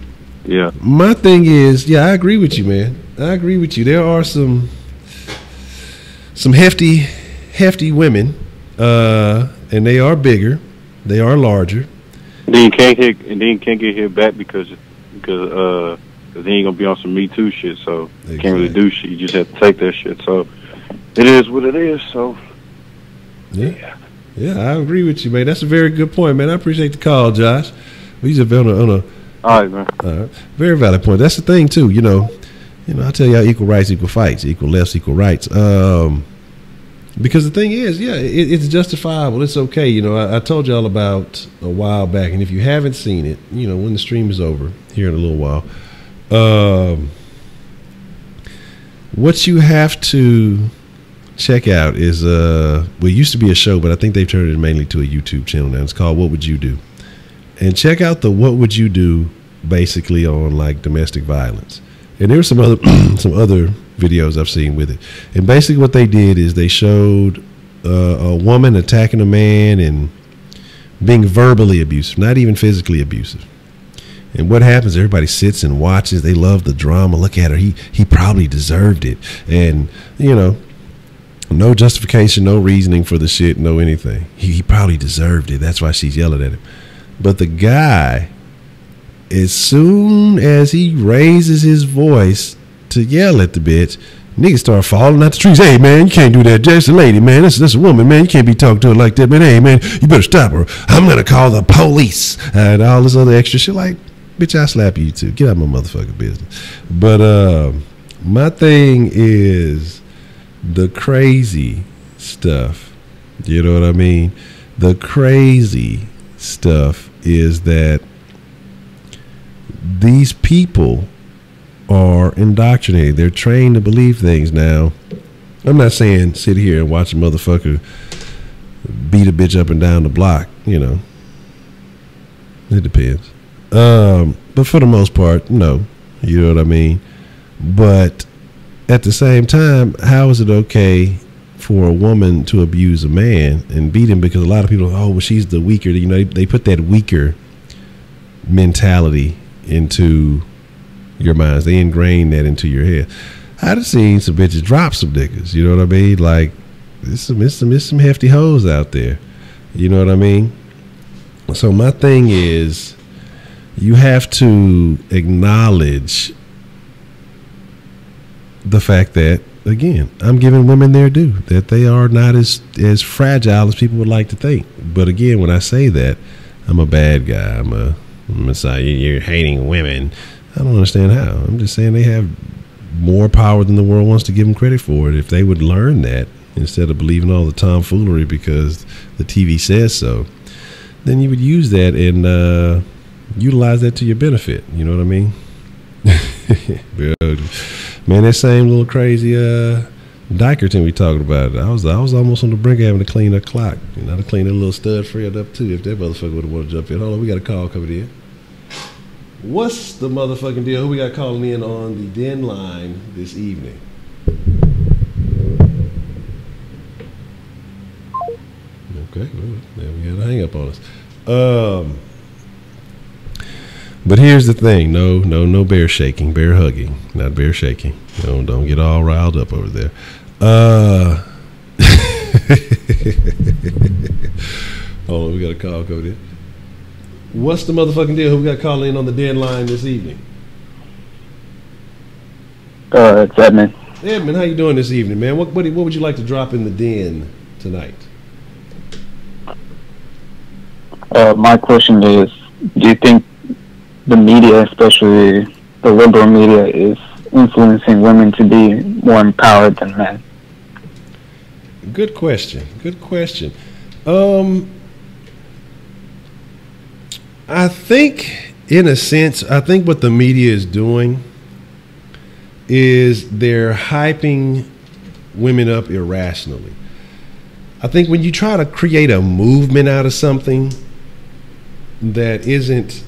yeah. My thing is, yeah, I agree with you, man. I agree with you. There are some hefty women, and they are bigger, they are larger. Then you can't get hit back because then you're gonna be on some Me Too shit. So you can't really do shit. You just have to take that shit. So it is what it is. So yeah, I agree with you, man. That's a very good point, man. I appreciate the call, Josh. We just on a all right, man. Very valid point. That's the thing too. You know, I tell y'all, equal rights, equal fights, equal lefts, equal rights. Because the thing is, yeah, it's justifiable. It's okay. You know, I told y'all about a while back, and if you haven't seen it, you know, when the stream is over here in a little while, what you have to check out is well, it used to be a show, but I think they've turned it mainly to a YouTube channel now. It's called What Would You Do? And check out the What Would You Do basically on like domestic violence. And there were some other videos I've seen with it. And basically what they did is they showed a woman attacking a man and being verbally abusive, not even physically abusive. And what happens, everybody sits and watches. They love the drama. Look at her. He probably deserved it. And, you know, no justification, no reasoning for the shit, no anything. He probably deserved it. That's why she's yelling at him. But the guy, as soon as he raises his voice to yell at the bitch, niggas start falling out the trees. Hey, man, you can't do that. That's a lady, man. That's a woman, man. You can't be talking to her like that, man. Hey, man, you better stop her. I'm going to call the police. And all this other extra shit. Like, bitch, I slap you too. Get out of my motherfucking business. But my thing is the crazy stuff. You know what I mean? The crazy stuff is that these people are indoctrinated. They're trained to believe things now. I'm not saying sit here and watch a motherfucker beat a bitch up and down the block, you know. It depends. But for the most part, no. You know what I mean? But at the same time, how is it okay for a woman to abuse a man and beat him? Because a lot of people, oh, well, she's the weaker. You know, they put that weaker mentality into your minds. They ingrain that into your head. I've seen some bitches drop some niggas. You know what I mean? Like, there's some hefty hoes out there. You know what I mean? So my thing is, you have to acknowledge the fact that, again, I'm giving women their due, that they are not as fragile as people would like to think. But again, when I say that, I'm a bad guy. I'm a messiah. You're hating women. I don't understand how. I'm just saying they have more power than the world wants to give them credit for it. If they would learn that instead of believing all the tomfoolery because the TV says so, then you would use that and utilize that to your benefit. You know what I mean? Man, that same little crazy Dickerton we talking about, I was almost on the brink of having to clean a clock. You know, to clean a little stud Fred up too if that motherfucker would have wanted to jump in. Hold on, we got a call coming in. What's the motherfucking deal? Who we got calling in on the den line this evening? Okay, well, there we got a hang up on us. But here's the thing: no bear shaking, bear hugging, not bear shaking. Don't get all riled up over there. Hold on, we got a call code in. What's the motherfucking deal? Who we got calling in on the deadline this evening? It's Edmund. Edmund, how you doing this evening, man? What would you like to drop in the den tonight? My question is, do you think the media, especially the liberal media, is influencing women to be more empowered than men? Good question. I think, in a sense, what the media is doing is they're hyping women up irrationally. I think when you try to create a movement out of something that isn't,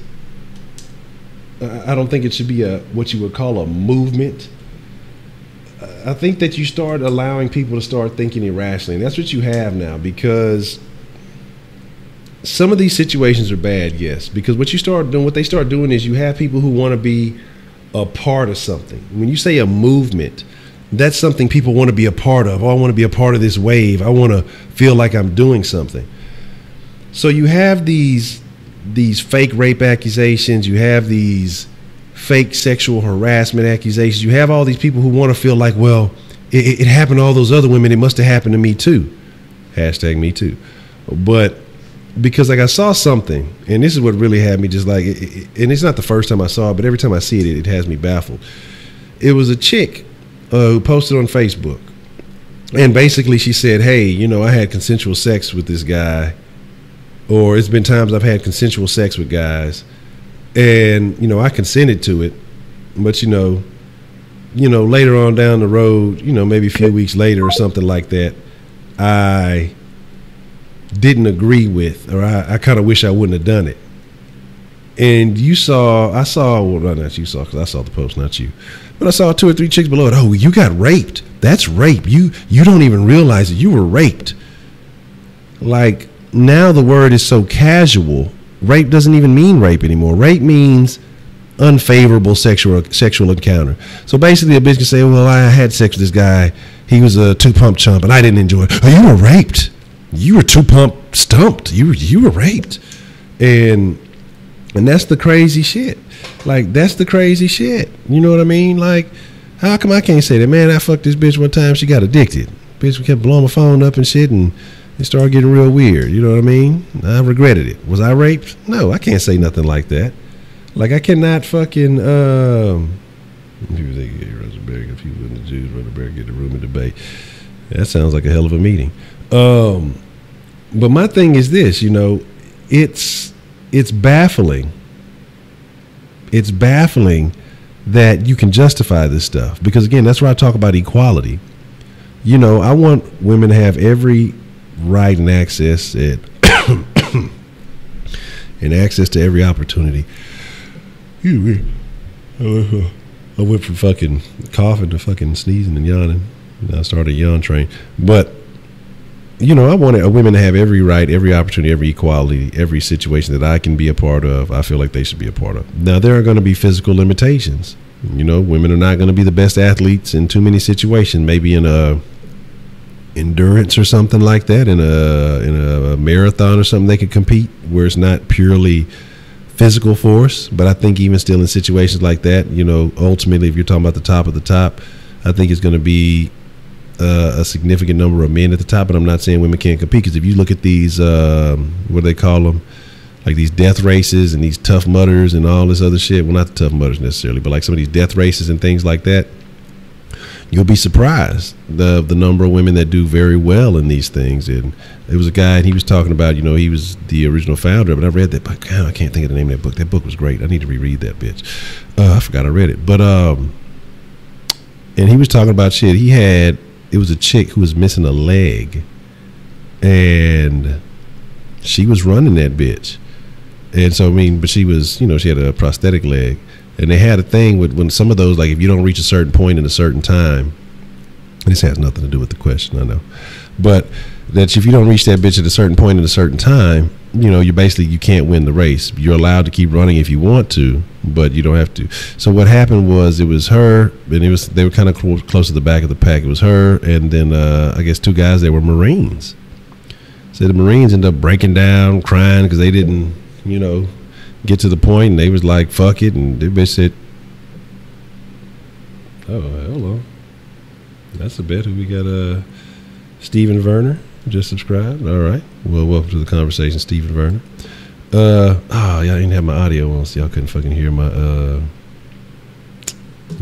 I don't think it should be what you would call a movement. I think that you start allowing people to start thinking irrationally. And that's what you have now, because some of these situations are bad, yes. Because what they start doing is you have people who want to be a part of something. When you say a movement, that's something people want to be a part of. Oh, I want to be a part of this wave. I want to feel like I'm doing something. So you have these fake rape accusations. You have these fake sexual harassment accusations. You have all these people who want to feel like, well, it happened to all those other women. It must have happened to me too. Hashtag me too. But because like I saw something, and this is what really had me just like, and it's not the first time I saw it, but every time I see it, it has me baffled. It was a chick who posted on Facebook, and basically she said, hey, I had consensual sex with this guy, or it's been times I've had consensual sex with guys, and I consented to it, but later on down the road, maybe a few weeks later or something like that, I didn't agree with, or I kind of wish I wouldn't have done it. And I saw well, not you saw, because I saw the post, not you, but I saw 2 or 3 chicks below it. Oh, you got raped. That's rape. You don't even realize that you were raped. Like, now the word is so casual. Rape doesn't even mean rape anymore. Rape means unfavorable sexual encounter. So basically a bitch can say, well, I had sex with this guy. He was a 2-pump chump and I didn't enjoy it. Oh, you were raped. You were 2-pump stumped. You were raped. And that's the crazy shit. Like, that's the crazy shit. You know what I mean? Like, how come I can't say that? Man, I fucked this bitch one time. She got addicted. Bitch kept blowing my phone up and shit, and it started getting real weird. You know what I mean? I regretted it. Was I raped? No, I can't say nothing like that. Like, I cannot fucking, people think, hey, Rosenberg, if you wouldn't the Jews, Rosenberg, get the room and debate. That sounds like a hell of a meeting. But my thing is this, it's baffling. It's baffling that you can justify this stuff, because again, that's where I talk about equality. I want women to have every right and access and access to every opportunity. I went from fucking coughing to fucking sneezing and yawning. I started a yawn train. But I want women to have every right, every opportunity, every equality, every situation that I can be a part of. I feel like they should be a part of. Now, there are going to be physical limitations. Women are not going to be the best athletes in too many situations. Maybe in a endurance or something like that, in a marathon or something, they could compete where it's not purely physical force. But I think even still in situations like that, ultimately, if you're talking about the top of the top, I think it's going to be a significant number of men at the top. But I'm not saying women can't compete, because if you look at these, what do they call them? Like these death races and these tough mudders and all this other shit. Well, not the tough mudders necessarily, but like some of these death races and things like that. You'll be surprised the number of women that do very well in these things. And there was a guy, and he was talking about, he was the original founder, but I read that book. God, I can't think of the name of that book. That book was great. I need to reread that bitch. I forgot I read it. But and he was talking about shit. It was a chick who was missing a leg, and she was running that bitch. And so, but she was, she had a prosthetic leg. And they had a thing with when some of those, like if you don't reach a certain point in a certain time, this has nothing to do with the question, I know, but that if you don't reach that bitch at a certain point in a certain time, you can't win the race. You're allowed to keep running if you want to, but you don't have to. So what happened was, it was her, and they were kind of close to the back of the pack. It was her, and then I guess 2 guys that were Marines. Said the Marines ended up breaking down, crying because they didn't, get to the point, and they was like, fuck it, and the bitch said, oh, hello. That's a bet. Who we got? Stephen Werner just subscribed. All right. Well, welcome to the conversation, Stephen Werner. Y'all didn't have my audio on, so y'all couldn't fucking hear my, I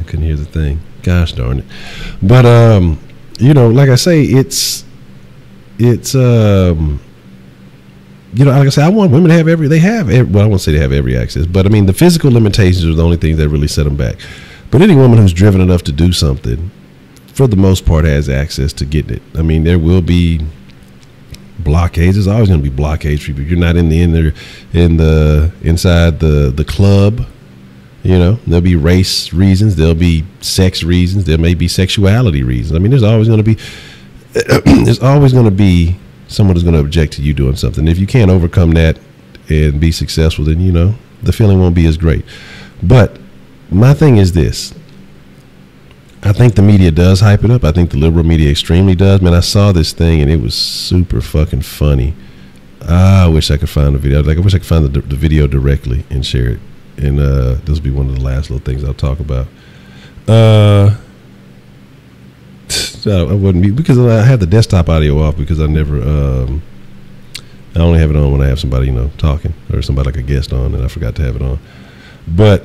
couldn't hear the thing. Gosh darn it. But, like I say, it's like I say, I want women to have well, I won't say they have every access, but I mean, the physical limitations are the only things that really set them back. But any woman who's driven enough to do something, for the most part, has access to getting it. I mean, there will be blockades. There's always going to be blockades for people. You're not inside the club. There'll be race reasons. There'll be sex reasons. There may be sexuality reasons. I mean, there's always going to be someone who's going to object to you doing something. If you can't overcome that and be successful, then the feeling won't be as great. But my thing is this. I think the media does hype it up. I think the liberal media extremely does. Man, I saw this thing and it was super fucking funny. I wish I could find the video. I wish I could find the video directly and share it. And this will be one of the last little things I'll talk about. I wouldn't be, because I had the desktop audio off because I never, I only have it on when I have somebody, talking, or somebody like a guest on, and I forgot to have it on. But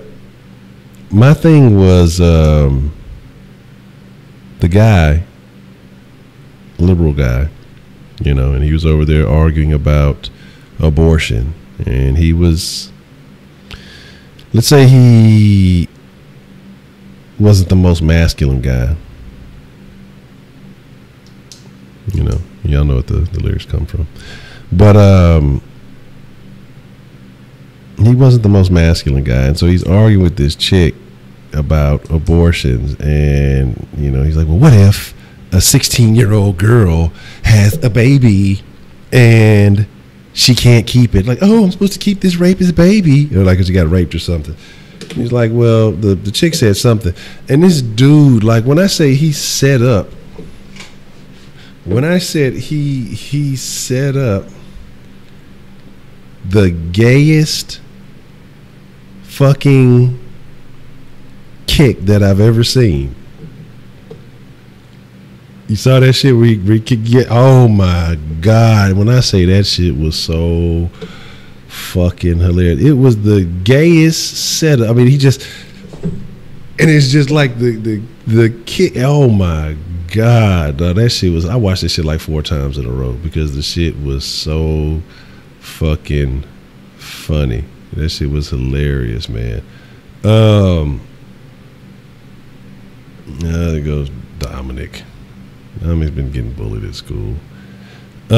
my thing was, the guy, liberal guy, and he was over there arguing about abortion, and he was, let's say he wasn't the most masculine guy. Y'all know what the lyrics come from. But he wasn't the most masculine guy, and so he's arguing with this chick about abortions, and he's like, well, what if a 16-year-old girl has a baby and she can't keep it? Like, oh, I'm supposed to keep this rapist baby, or like, 'cause she got raped or something. And he's like, well, the chick said something, and this dude, like, when I say he set up, when I said he set up the gayest fucking kick that I've ever seen. You saw that shit where he could get, oh my God. When I say that shit was so fucking hilarious. It was the gayest setup. I mean, he just, and it's just like the kick. Oh my God. That shit was, I watched this shit like 4 times in a row because the shit was so fucking funny. That shit was hilarious, man. There goes Dominic. Dominic's been getting bullied at school. I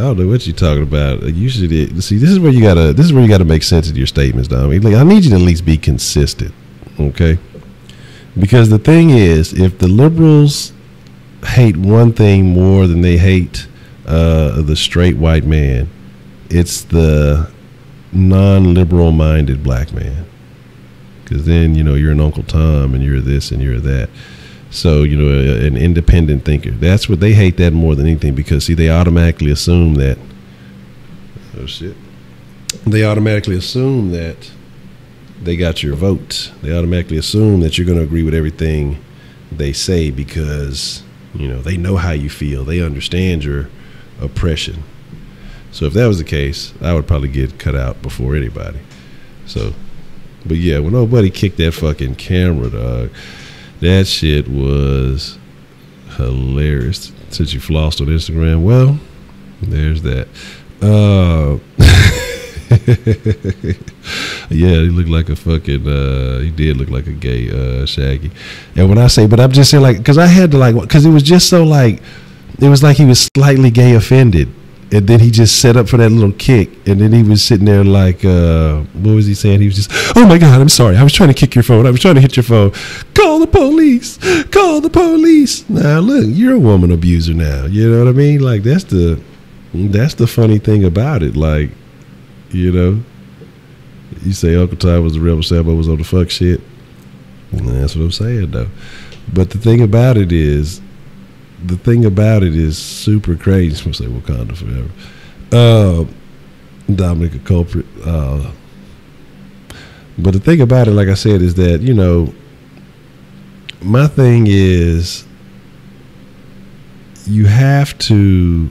don't know what you're talking about. You should see. This is where you gotta make sense of your statements, Dominic. Like, I need you to at least be consistent, okay? Because the thing is, if the liberals hate one thing more than they hate the straight white man, it's the non-liberal minded black man. Because then you're an Uncle Tom and you're this and you're that. So an independent thinker. That's what they hate that more than anything, because see, they automatically assume that. Oh shit! They automatically assume that they got your vote. They automatically assume that you're going to agree with everything they say because they know how you feel. They understand your oppression. So if that was the case, I would probably get cut out before anybody. So, but yeah, when nobody kicked that fucking camera, dog, that shit was hilarious. Since you flossed on Instagram, well, there's that. Yeah, he looked like a fucking, he did look like a gay Shaggy. And when I say, but I'm just saying, like, because I had to, like, because it was just so, like, it was like he was slightly gay offended. And then he just set up for that little kick. And then he was sitting there like, what was he saying? He was just, oh my God, I'm sorry. I was trying to kick your phone. I was trying to hit your phone. Call the police. Call the police. Now, look, you're a woman abuser now. You know what I mean? Like, that's the funny thing about it. Like, you say Uncle Tom was the rebel, Sambo was on the fuck shit. That's what I'm saying, though. But the thing about it is super crazy. I'm going to say Wakanda forever. Dominic a culprit. But the thing about it, like I said, is that, you know, my thing is you have to.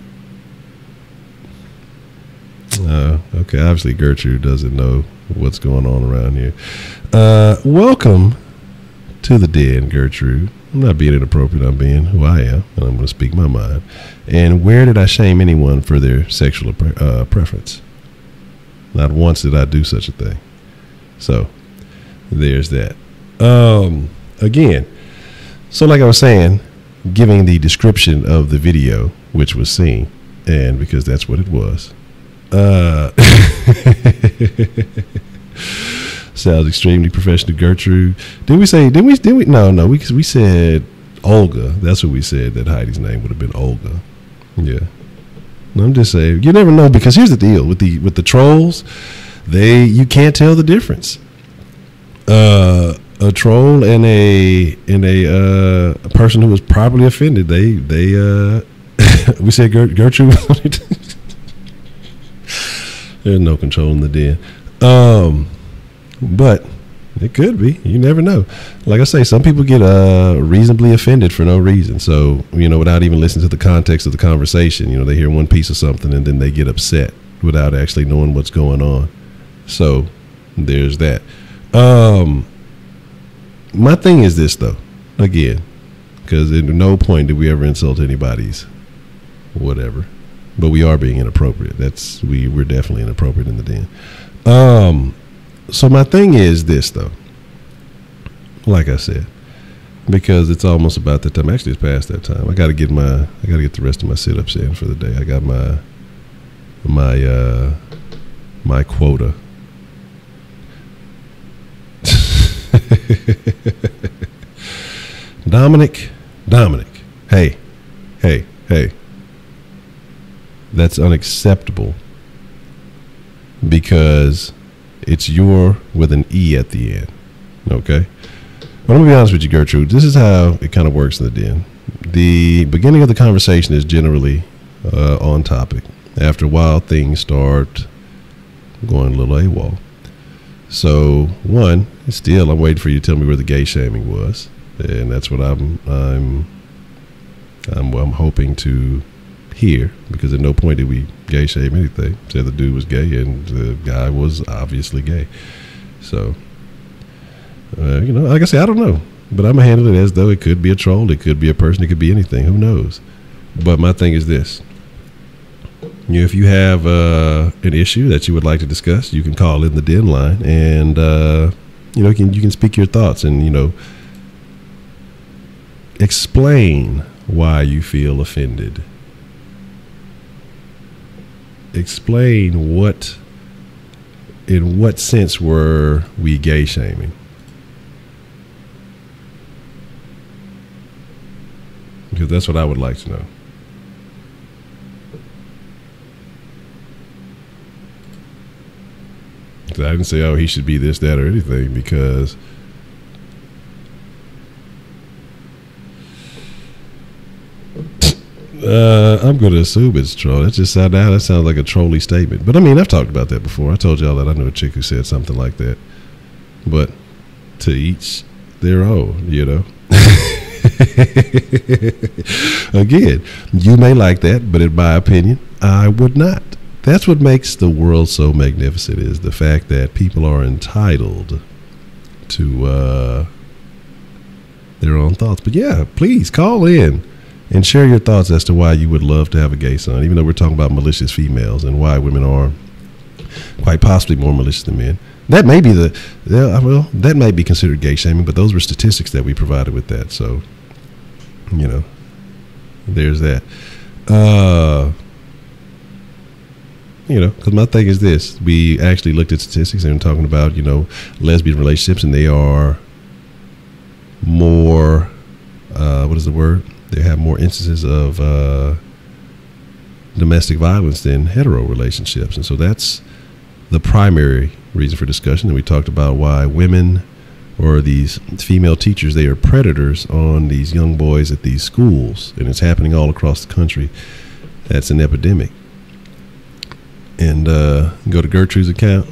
Okay, obviously Gertrude doesn't know what's going on around here. Welcome to the den, Gertrude. I'm not being inappropriate. I'm being who I am, and I'm going to speak my mind. And where did I shame anyone for their sexual preference? Not once did I do such a thing. So there's that. Again, so like I was saying, giving the description of the video, which was seen, and because that's what it was. Sounds extremely professional, Gertrude. Did we no, we said Olga. That's what we said, that Heidi's name would have been Olga. Yeah. I'm just saying, you never know, because here's the deal with the trolls, you can't tell the difference. A troll and a person who was properly offended, they we said Gertrude. There's no control in the den. But it could be. You never know. Like I say, some people get reasonably offended for no reason. So, you know, without even listening to the context of the conversation, you know, they hear one piece of something and then they get upset without actually knowing what's going on. So there's that. My thing is this, though, again, because at no point did we ever insult anybody's whatever. But we are being inappropriate. We're definitely inappropriate in the den. So my thing is this, though. Like I said, because it's almost about that time. Actually, it's past that time. I got to get the rest of my sit-ups in for the day. I got my quota. Dominic. Hey. That's unacceptable, because it's your with an E at the end. Okay? But I'm going to be honest with you, Gertrude. This is how it kind of works in the den. The beginning of the conversation is generally on topic. After a while, things start going a little AWOL. So, one, still, I'm waiting for you to tell me where the gay shaming was. And that's what I'm hoping to hear, because at no point did we gay shame anything. Said the dude was gay and the guy was obviously gay. So, you know, like I say, I don't know, but I'm gonna handle it as though it could be a troll, it could be a person, it could be anything. Who knows? But my thing is this: if you have an issue that you would like to discuss, you can call in the den line, and you know, you can speak your thoughts and, you know, explain why you feel offended. Explain in what sense were we gay shaming? Because that's what I would like to know. I didn't say, oh, he should be this, that, or anything, because I'm going to assume it's troll. That sounds like a trolly statement. But I mean, I've talked about that before. I told y'all that I knew a chick who said something like that. But to each their own, you know. Again, you may like that, but in my opinion, I would not. That's what makes the world so magnificent, is the fact that people are entitled to their own thoughts. But yeah, please call in and share your thoughts as to why you would love to have a gay son, even though we're talking about malicious females and why women are quite possibly more malicious than men. That may be that might be considered gay shaming, but those were statistics that we provided with that. So, you know, there's that. You know, because my thing is this: we actually looked at statistics and talking about, you know, lesbian relationships, and they are more, what is the word? They have more instances of domestic violence than hetero relationships. And so that's the primary reason for discussion. And we talked about why women or these female teachers, they are predators on these young boys at these schools, and it's happening all across the country. That's an epidemic. And go to Gertrude's account.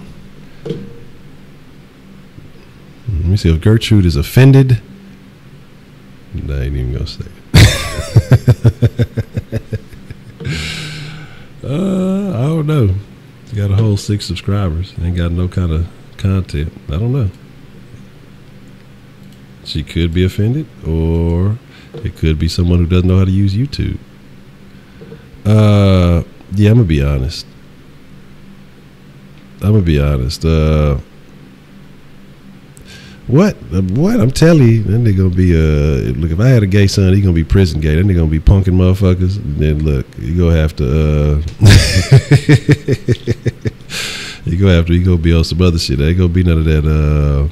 Let me see if Gertrude is offended. No, I ain't even gonna say it. I don't know. She got a whole 6 subscribers. Ain't got no kind of content. I don't know. She could be offended, or it could be someone who doesn't know how to use YouTube. Yeah, I'm gonna be honest. What? I'm telling you, that nigga gonna be look, if I had a gay son, he gonna be prison gay. That nigga gonna be punking motherfuckers. And then look, you gonna have to you gonna be on some other shit. There ain't gonna be none of that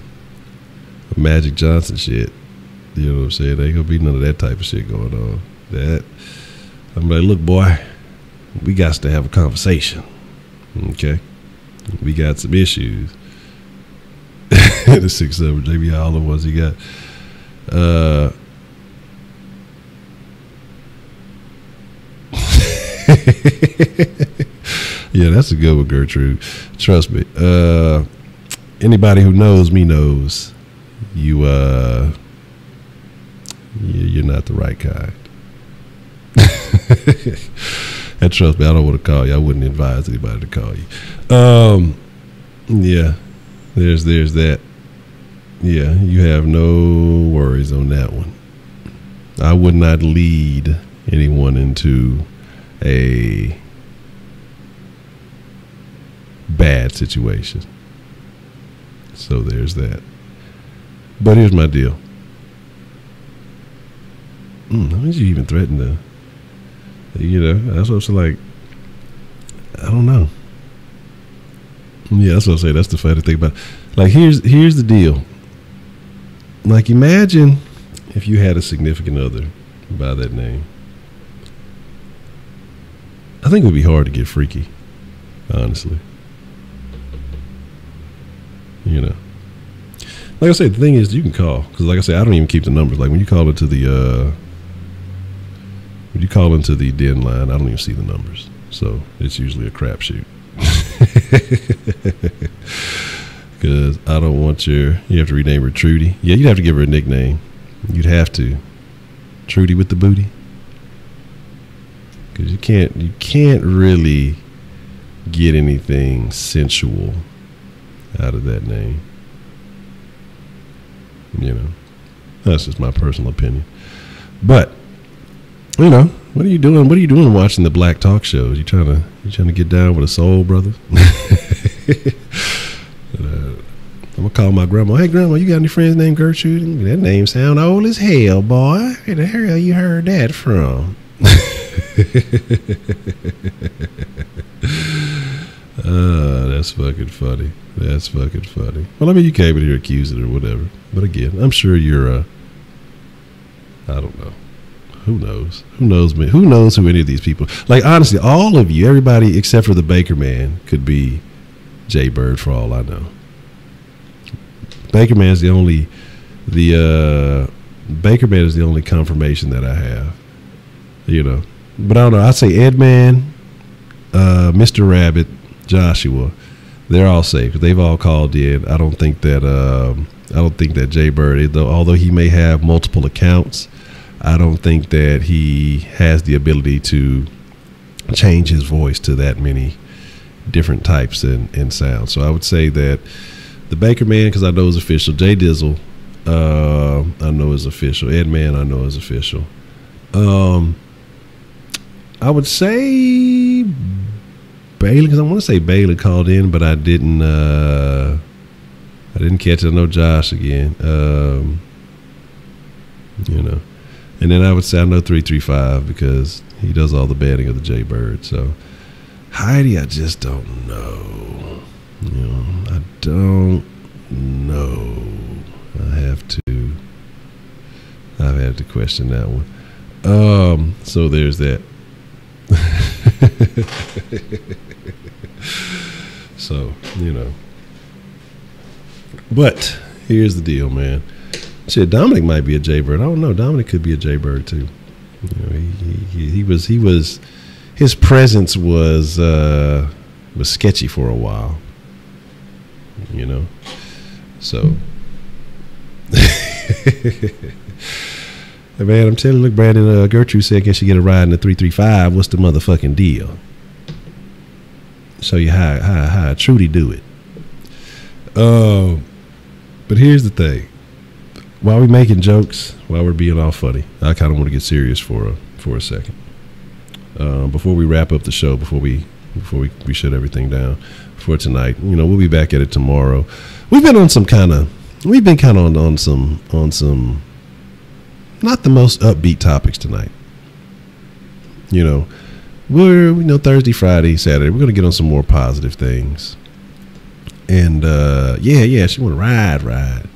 Magic Johnson shit. You know what I'm saying? There ain't gonna be none of that type of shit going on. That I'm like, look, boy, we got to have a conversation. Okay? We got some issues. The 6'7", JB, all the ones he got. Yeah, that's a good one, Gertrude. Trust me. Anybody who knows me knows you're not the right kind. And trust me, I don't want to call you. I wouldn't advise anybody to call you. Yeah, there's that. Yeah, you have no worries on that one. I would not lead anyone into a bad situation. So there's that. But here's my deal. How did you even threaten to? That's what I'm saying. Like, I don't know. Yeah, that's what I'm saying. That's the funny thing about it. Like, here's the deal. Like, imagine if you had a significant other by that name. I think it would be hard to get freaky, honestly. Like I said, the thing is, you can call, because like I said, I don't even keep the numbers. Like when you call into the den line, I don't even see the numbers, so it's usually a crapshoot. Because I don't want you have to rename her Trudy. Yeah, you'd have to give her a nickname. You'd have to. Trudy with the booty. Because you can't really get anything sensual out of that name. That's just my personal opinion. But what are you doing? What are you doing watching the black talk shows? You trying to get down with a soul brother? I'm gonna call my grandma. Hey, grandma, you got any friends named Gertrude? That name sound old as hell, boy. Where the hell you heard that from? That's fucking funny. That's fucking funny. Well, I mean, you came in here accusing or whatever. But again, I'm sure you're I don't know. Who knows? Who knows me? Who knows who any of these people? Like, honestly, all of you, everybody except for the Baker Man could be Jay Bird for all I know. Baker Man is the only confirmation that I have. But I don't know. I say Ed Man, Mr. Rabbit, Joshua, they're all safe. They've all called in. I don't think that Jay Bird, although he may have multiple accounts, I don't think that he has the ability to change his voice to that many different types and sounds. So I would say that the Baker Man, because I know is official. Jay Dizzle, I know is official. Ed Man, I know is official. I would say Bailey, because I want to say Bailey called in, but I didn't catch it. I know Josh again. And then I would say I know 335 because he does all the banning of the Jay Bird. So Heidi, I just don't know. I don't know. I've had to question that one. So there's that. So, but Here's the deal, man. Shit, Dominic might be a jaybird. I don't know. Dominic could be a jaybird too. You know, he was. His presence was sketchy for a while. You know, so. Man, I'm telling you, look, Brandon, Gertrude said, "Can she get a ride in the 335? What's the motherfucking deal?" Show you how Trudy do it. But here's the thing. While we're making jokes, while we're being all funny, I kind of want to get serious for a second. Before we wrap up the show, before we shut everything down for tonight, you know, we'll be back at it tomorrow. We've been on some not the most upbeat topics tonight. You know, we're Thursday, Friday, Saturday. We're gonna get on some more positive things. And yeah, she wanna ride.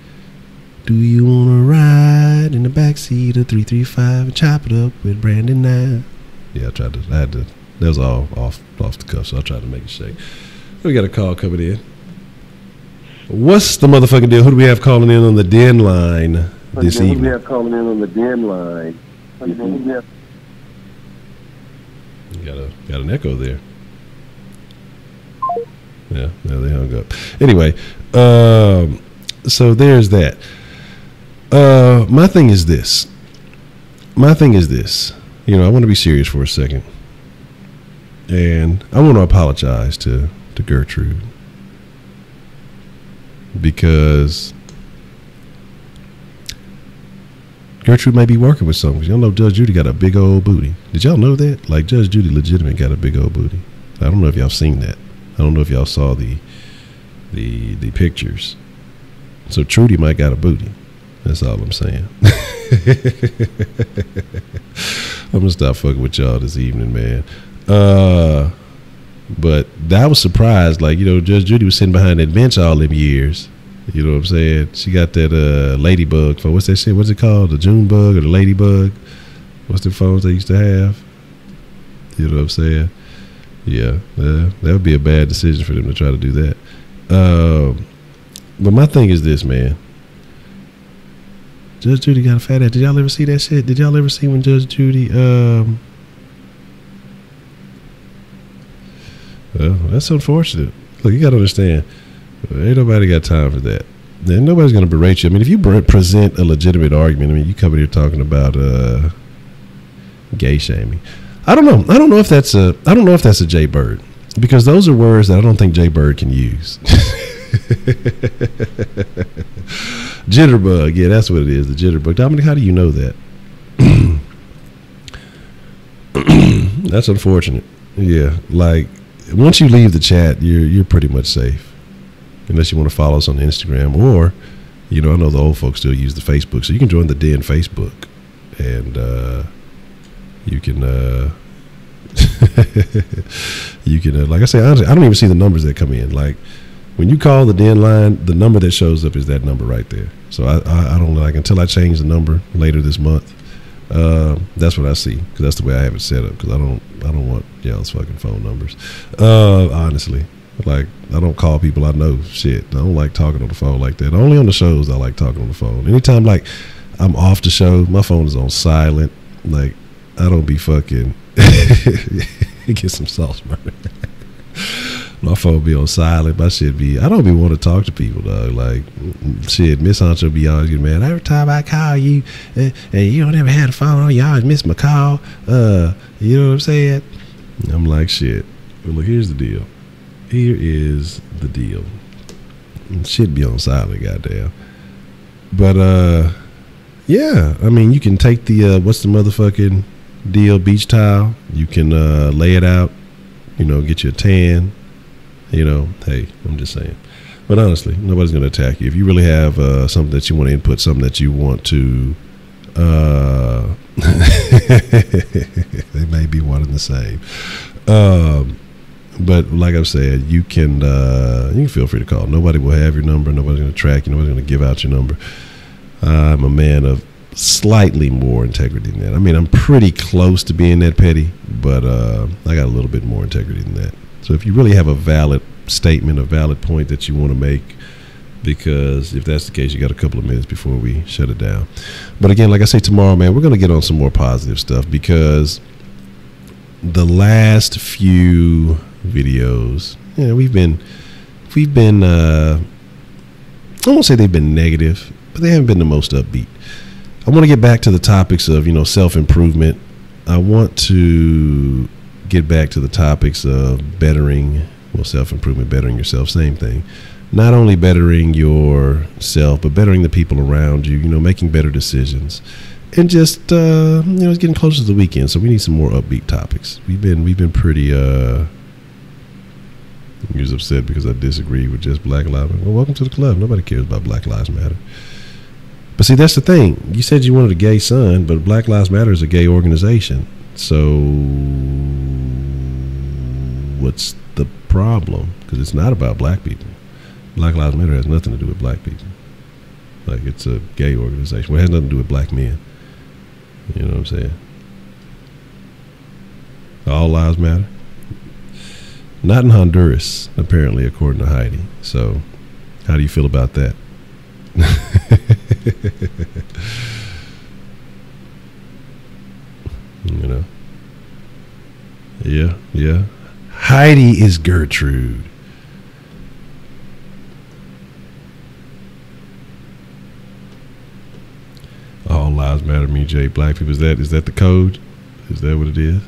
Do you wanna ride in the backseat of 335 and chop it up with Brandon now? Yeah, that was all off the cuff, so I tried to make it shake. We got a call coming in. What's the motherfucking deal? Who do we have calling in on the den line this evening? Who do we have calling in on the den line? You got an echo there. Yeah, they hung up. Anyway, so there's that. My thing is this. You know, I want to be serious for a second. And I want to apologize to Gertrude. Because Gertrude may be working with something. Y'all know Judge Judy got a big old booty. Did y'all know that? Like, Judge Judy legitimate got a big old booty. I don't know if y'all seen that. I don't know if y'all saw the pictures. So Trudy might got a booty. That's all I'm saying. I'm gonna stop fucking with y'all this evening, man. But I was surprised, like, you know, Judge Judy was sitting behind that bench all them years. You know what I'm saying? She got that ladybug phone. What's that shit? What's it called? The June bug or the ladybug? What's the phones they used to have? You know what I'm saying? Yeah, that would be a bad decision for them to try to do that. But my thing is this, man. Judge Judy got a fat ass. Did y'all ever see that shit? Did y'all ever see when Judge Judy well, that's unfortunate. Look, you gotta understand, ain't nobody got time for that. And nobody's gonna berate you. I mean, if you present a legitimate argument, I mean, you come in here talking about gay shaming. I don't know if that's a Jay Bird, because those are words that I don't think Jay Bird can use. Jitterbug, yeah, that's what it is, the jitterbug. Dominic, how do you know that? That's unfortunate. Yeah, like, once you leave the chat, you're pretty much safe, unless you want to follow us on Instagram, or, you know, I know the old folks still use the Facebook, so you can join the Den Facebook, and you can you can like I say, honestly, I don't even see the numbers that come in. Like, when you call the Den line, the number that shows up is that number right there. So I don't, like, until I change the number later this month. That's what I see, because that's the way I have it set up, because I don't want y'all's fucking phone numbers. Honestly, like, I don't call people I know. Shit, I don't like talking on the phone like that. Only on the shows I like talking on the phone. Anytime, like, I'm off the show, my phone is on silent. Like, I don't be fucking get some sauce, man. My phone be on silent. My shit be, I don't be want to talk to people, dog. Like, shit, Miss Honcho be always getting mad. Every time I call you, and you don't ever have the phone on, you always miss my call. You know what I'm saying? I'm like, shit. Well, look, here's the deal. Here is the deal. Shit be on silent, goddamn. But, yeah, I mean, you can take the, what's the motherfucking deal, beach towel. You can lay it out, you know, get you a tan. You know, hey, I'm just saying. But honestly, nobody's going to attack you. If you really have something that you want to input, something that you want to, they may be one and the same. But like I've said, you can feel free to call. Nobody will have your number. Nobody's going to track you. Nobody's going to give out your number. I'm a man of slightly more integrity than that. I mean, I'm pretty close to being that petty, but I got a little bit more integrity than that. So if you really have a valid statement, a valid point that you want to make, because if that's the case, you got a couple of minutes before we shut it down. But again, like I say, tomorrow, man, we're going to get on some more positive stuff, because the last few videos, we've been I won't say they've been negative, but they haven't been the most upbeat. I want to get back to the topics of, self-improvement. I want to get back to the topics of self-improvement, bettering yourself, same thing. Not only bettering yourself, but bettering the people around you, making better decisions. And just, it's getting closer to the weekend, so we need some more upbeat topics. We've been pretty, he was upset because I disagree with just Black Lives Matter. Well, welcome to the club. Nobody cares about Black Lives Matter. But see, that's the thing. You said you wanted a gay son, but Black Lives Matter is a gay organization. So what's the problem? Because it's not about black people. Black Lives Matter has nothing to do with black people. Like, it's a gay organization. Well, it has nothing to do with black men. You know what I'm saying? All lives matter. Not in Honduras, apparently, according to Heidi. So, how do you feel about that? Yeah. Heidi is Gertrude. All lives matter, me, Jay. Black people. Is that the code? Is that what it is?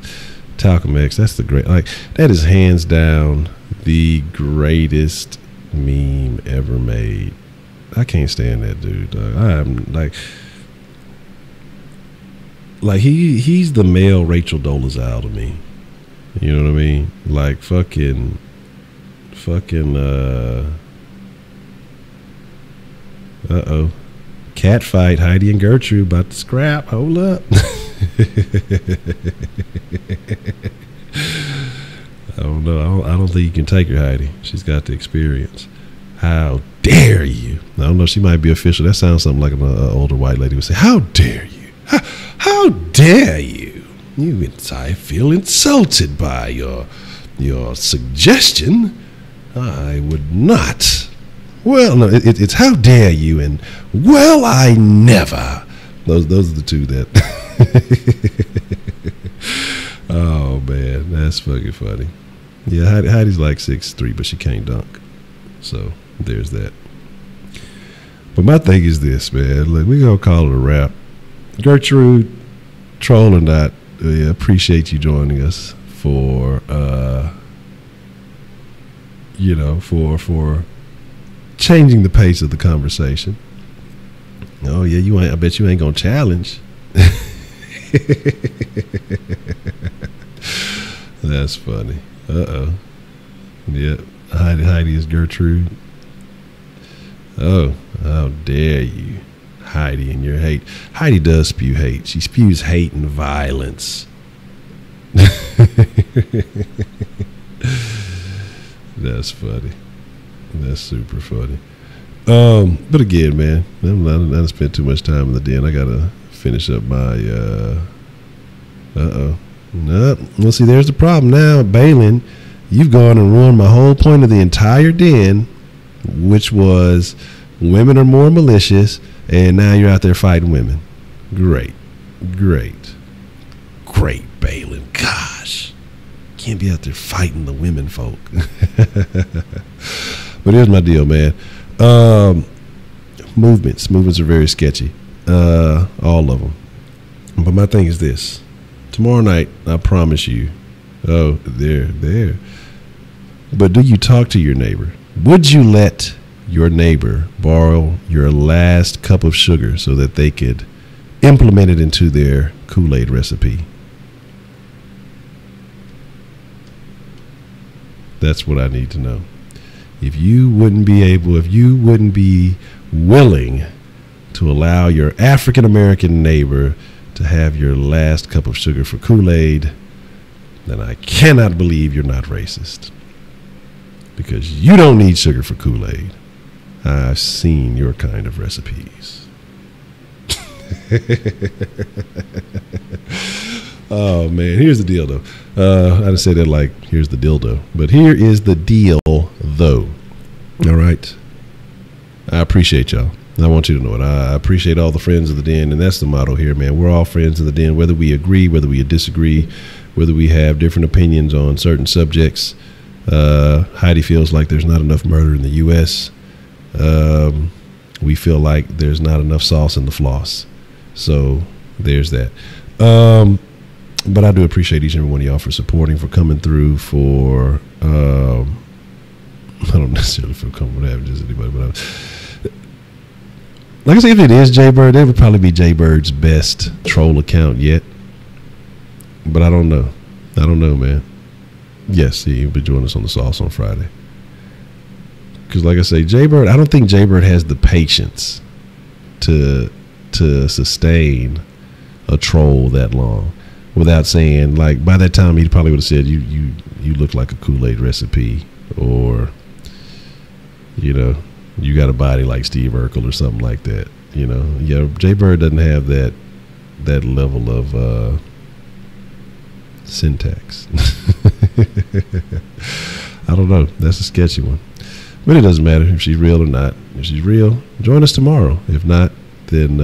Talcum X. That's the great. Like, that is hands down the greatest meme ever made. I can't stand that dude. I'm like he's the male Rachel Dolezal to me. You know what I mean? Like fucking cat fight. Heidi and Gertrude about to scrap. Hold up. I don't know. I don't think you can take her, Heidi. She's got the experience. How dare you? I don't know. She might be official. That sounds something like an older white lady would say. How dare you? How dare you? I feel insulted by your suggestion. I would not. Well, no, it's how dare you and well, I never. Those are the two that. Oh man, that's fucking funny. Yeah, Heidi's like 6'3", but she can't dunk. So there's that. But my thing is this, man. Look, we're gonna call it a wrap. Gertrude, troll or not, appreciate you joining us for for changing the pace of the conversation. Oh yeah, I bet you ain't gonna challenge. That's funny. Yep. Heidi is Gertrude. Oh, how dare you, Heidi, and your hate. Heidi does spew hate. She spews hate and violence. That's funny. That's super funny. But again, man, I'm not spent too much time in the den. I gotta finish up my Nope. Well, see, there's the problem now, Balin. You've gone and ruined my whole point of the entire den, which was women are more malicious, and now you're out there fighting women. Great, Balin. Gosh, can't be out there fighting the women folk. But here's my deal, man. Movements are very sketchy, all of them. But my thing is this. Tomorrow night, I promise you. Oh, there. But do you talk to your neighbor? Would you let your neighbor borrow your last cup of sugar so that they could implement it into their Kool-Aid recipe? That's what I need to know. If you wouldn't be willing to allow your African American neighbor to have your last cup of sugar for Kool-Aid, then I cannot believe you're not racist. Because you don't need sugar for Kool-Aid. I've seen your kind of recipes. Oh man, here's the deal though. I didn't say that like here's the dildo, but here is the deal though. All right. I appreciate y'all. I want you to know it. I appreciate all the friends of the den, and that's the motto here, man. We're all friends of the den, whether we agree, whether we disagree, whether we have different opinions on certain subjects. Heidi feels like there's not enough murder in the U.S. We feel like there's not enough sauce in the floss. So there's that. But I do appreciate each and every one of y'all for supporting, for coming through, for I don't necessarily feel comfortable having just anybody, but like I said, if it is Jaybird, it would probably be Jaybird's best troll account yet. But I don't know. I don't know, man. Yes, he'll be joining us on the sauce on Friday. Because like I say, Jaybird, I don't think Jaybird has the patience to sustain a troll that long without saying, like, by that time he probably would have said you look like a Kool-Aid recipe, or you know, you got a body like Steve Urkel or something like that. You know, yeah, Jaybird doesn't have that level of syntax. I don't know. That's a sketchy one. But it doesn't matter if she's real or not. If she's real, join us tomorrow. If not, then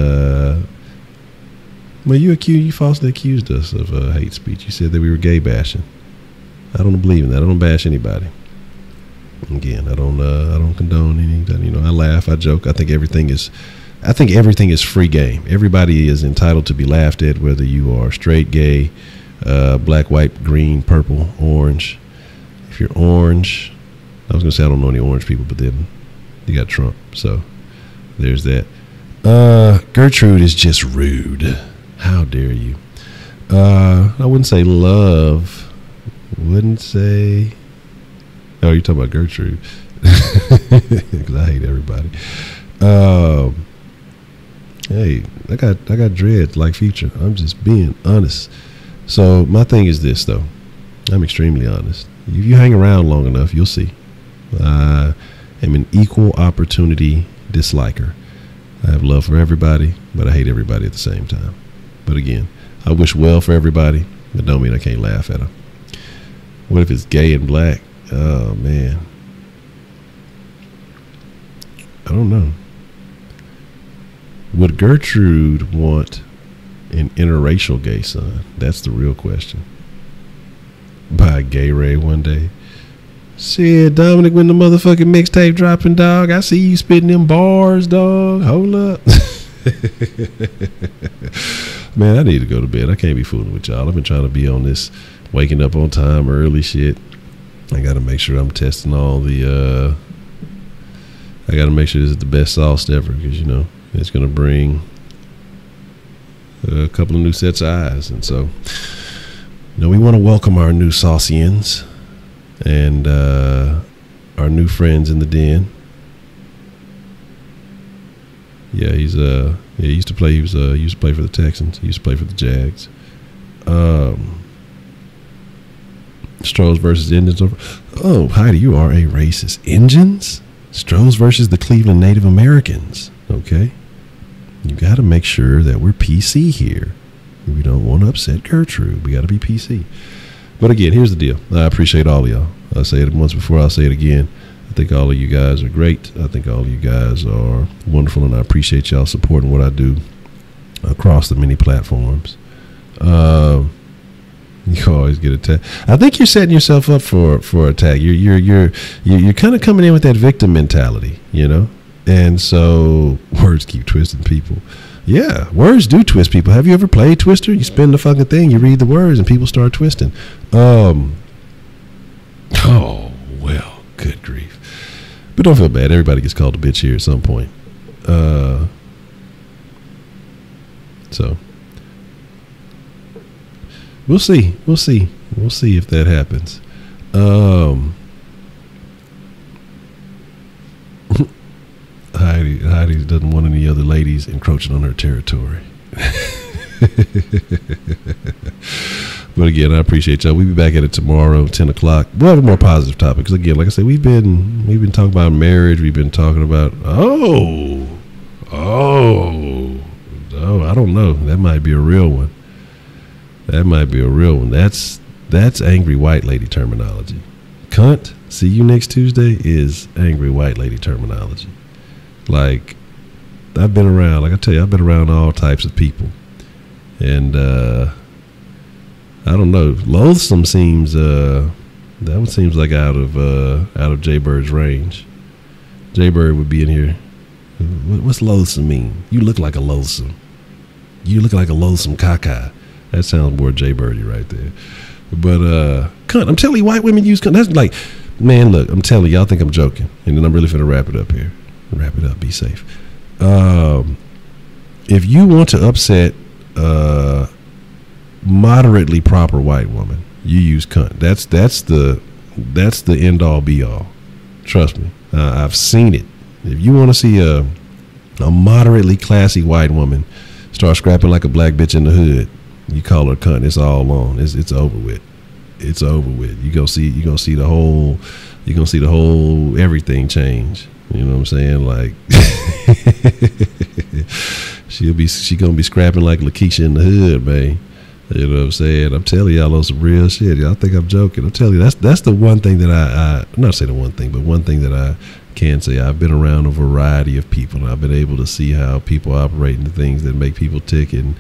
well, you falsely accused us of hate speech. You said that we were gay bashing. I don't believe in that. I don't bash anybody. Again, I don't condone anything. You know, I laugh, I joke. I think everything is free game. Everybody is entitled to be laughed at, whether you are straight, gay, black, white, green, purple, orange. If you're orange, I was gonna say I don't know any orange people, but then you got Trump, so there's that. Gertrude is just rude. How dare you? I wouldn't say love. Wouldn't say. Oh, you're talking about Gertrude. Because I hate everybody. Hey, I got dreads like Future. I'm just being honest. So my thing is this, though. I'm extremely honest. If you hang around long enough, you'll see. I am an equal opportunity disliker. I have love for everybody, but I hate everybody at the same time. But again, I wish well for everybody, but don't mean I can't laugh at them. What if it's gay and black? Oh, man. I don't know. Would Gertrude want an interracial gay son? That's the real question. By a gay Ray one day. Shit, Dominic, when the motherfucking mixtape dropping, dog, I see you spitting them bars, dog. Hold up. Man, I need to go to bed. I can't be fooling with y'all. I've been trying to be on this waking up on time early shit. I got to make sure I'm testing all the I got to make sure this is the best sauce ever, because you know it's going to bring a couple of new sets of eyes. And so, you know, we want to welcome our new saucians and our new friends in the den. Yeah, he used to play. He used to play for the Texans. He used to play for the Jags. Stros versus Indians. Oh, Heidi, you are a racist. Indians? Stros versus the Cleveland Native Americans. Okay. You got to make sure that we're PC here. We don't want to upset Gertrude. We got to be PC. But again, here's the deal. I appreciate all of y'all. I say it once before, I'll say it again. I think all of you guys are great. I think all of you guys are wonderful, and I appreciate y'all supporting what I do across the many platforms. You always get attacked. I think you're setting yourself up for attack. You're kind of coming in with that victim mentality, you know. And so words keep twisting people. Yeah, words do twist people. Have you ever played Twister? You spin the fucking thing, you read the words, and people start twisting. Oh well, good grief. But don't feel bad. Everybody gets called a bitch here at some point. So we'll see. We'll see if that happens. Heidi doesn't want any other ladies encroaching on her territory. But again, I appreciate y'all. We'll be back at it tomorrow, 10 o'clock. We'll have a more positive topic, because again, like I said, we've been talking about marriage. We've been talking about I don't know. That might be a real one. That's angry white lady terminology. Cunt, see you next Tuesday is angry white lady terminology. Like, I've been around, like I tell you, I've been around all types of people. And I don't know, loathsome seems that one seems like out of Jay Bird's range. Jay Bird would be in here. What's loathsome mean? You look like a loathsome. You look like a loathsome caca. That sounds more Jay Birdy right there. But cunt, I'm telling you, white women use cunt. That's like, man, look, I'm telling you, y'all think I'm joking, and then I'm really finna wrap it up here. Wrap it up. Be safe. If you want to upset moderately proper white woman, you use cunt. That's the end all be all. Trust me, I've seen it. If you want to see a moderately classy white woman start scrapping like a black bitch in the hood, you call her cunt. It's all on. It's over with. It's over with. You gonna see the whole everything change. You know what I'm saying? Like she gonna be scrapping like Lakeisha in the hood, man. You know what I'm saying? I'm telling y'all on some real shit. Y'all think I'm joking. I'm telling you, that's the one thing that I'm not saying the one thing, but one thing that I can say. I've been around a variety of people, and I've been able to see how people operate into things that make people tick and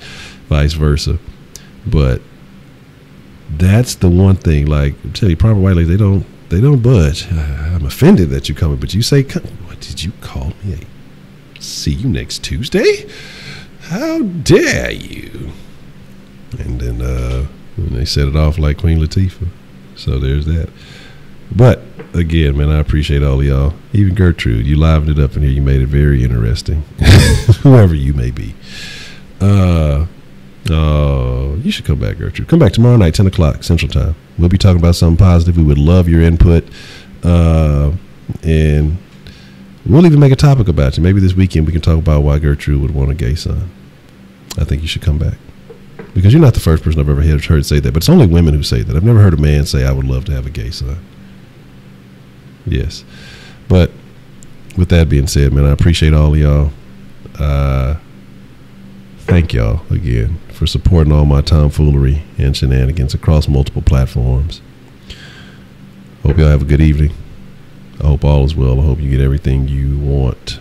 vice versa. But that's the one thing, like, I'm telling you, proper white ladies, they don't budge. I'm offended that you coming, but you say, what did you call me? See you next Tuesday? How dare you? And then they set it off like Queen Latifah. So there's that. But again, man, I appreciate all of y'all. Even Gertrude, you livened it up in here. You made it very interesting. Whoever you may be. You should come back, Gertrude. Come back tomorrow night, 10 o'clock Central Time. We'll be talking about something positive. We would love your input. And we'll even make a topic about you. Maybe this weekend we can talk about why Gertrude would want a gay son. I think you should come back. Because you're not the first person I've ever heard say that. But it's only women who say that. I've never heard a man say, I would love to have a gay son. Yes. But with that being said, man, I appreciate all of y'all. Thank y'all again for supporting all my tomfoolery and shenanigans across multiple platforms. Hope y'all have a good evening. I hope all is well. I hope you get everything you want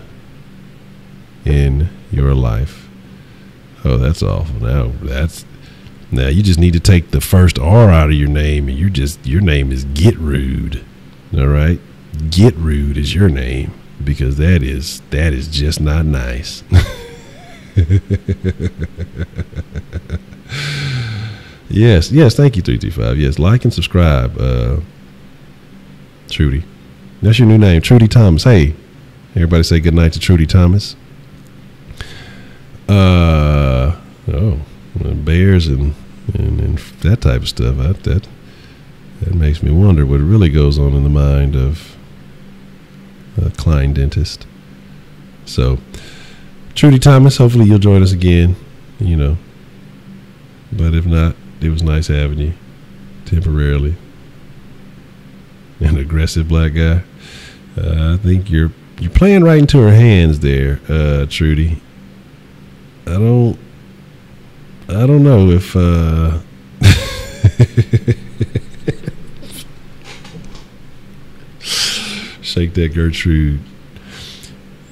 in your life. Oh, that's awful. Now you just need to take the first R out of your name, and your name is Get Rude. All right, Get Rude is your name, because that is just not nice. Yes, thank you, 325. Yes, like and subscribe. Trudy, that's your new name, Trudy Thomas. Hey, everybody say good night to Trudy Thomas. Bears and that type of stuff. That makes me wonder what really goes on in the mind of a Klein dentist. So, Trudy Thomas, hopefully you'll join us again, you know. But if not, it was nice having you temporarily. An aggressive black guy. I think you're playing right into her hands there, Trudy. I don't know if shake that Gertrude.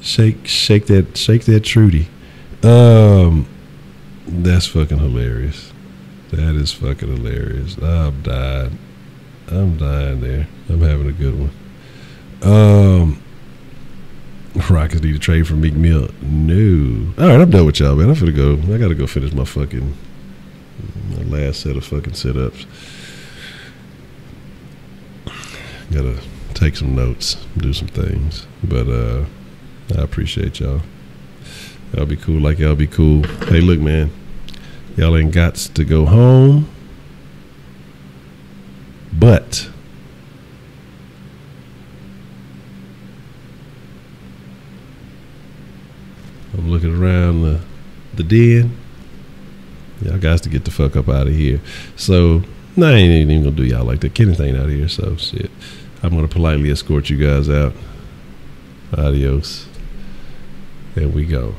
Shake that Trudy. That's fucking hilarious. That is fucking hilarious. I'm dying there. I'm having a good one. Rockets need to trade for Meek Mill. No. All right, I'm done with y'all, man. I'm finna go. I gotta go finish my last set of fucking sit-ups. Gotta take some notes, do some things. But I appreciate y'all. Y'all be cool like y'all be cool. Hey, look, man. Y'all ain't got to go home. But I'm looking around the den. Y'all guys to get the fuck up out of here. So, no, I ain't even gonna do y'all like that. Kenneth ain't out here, so shit. I'm gonna politely escort you guys out. Adios. There we go.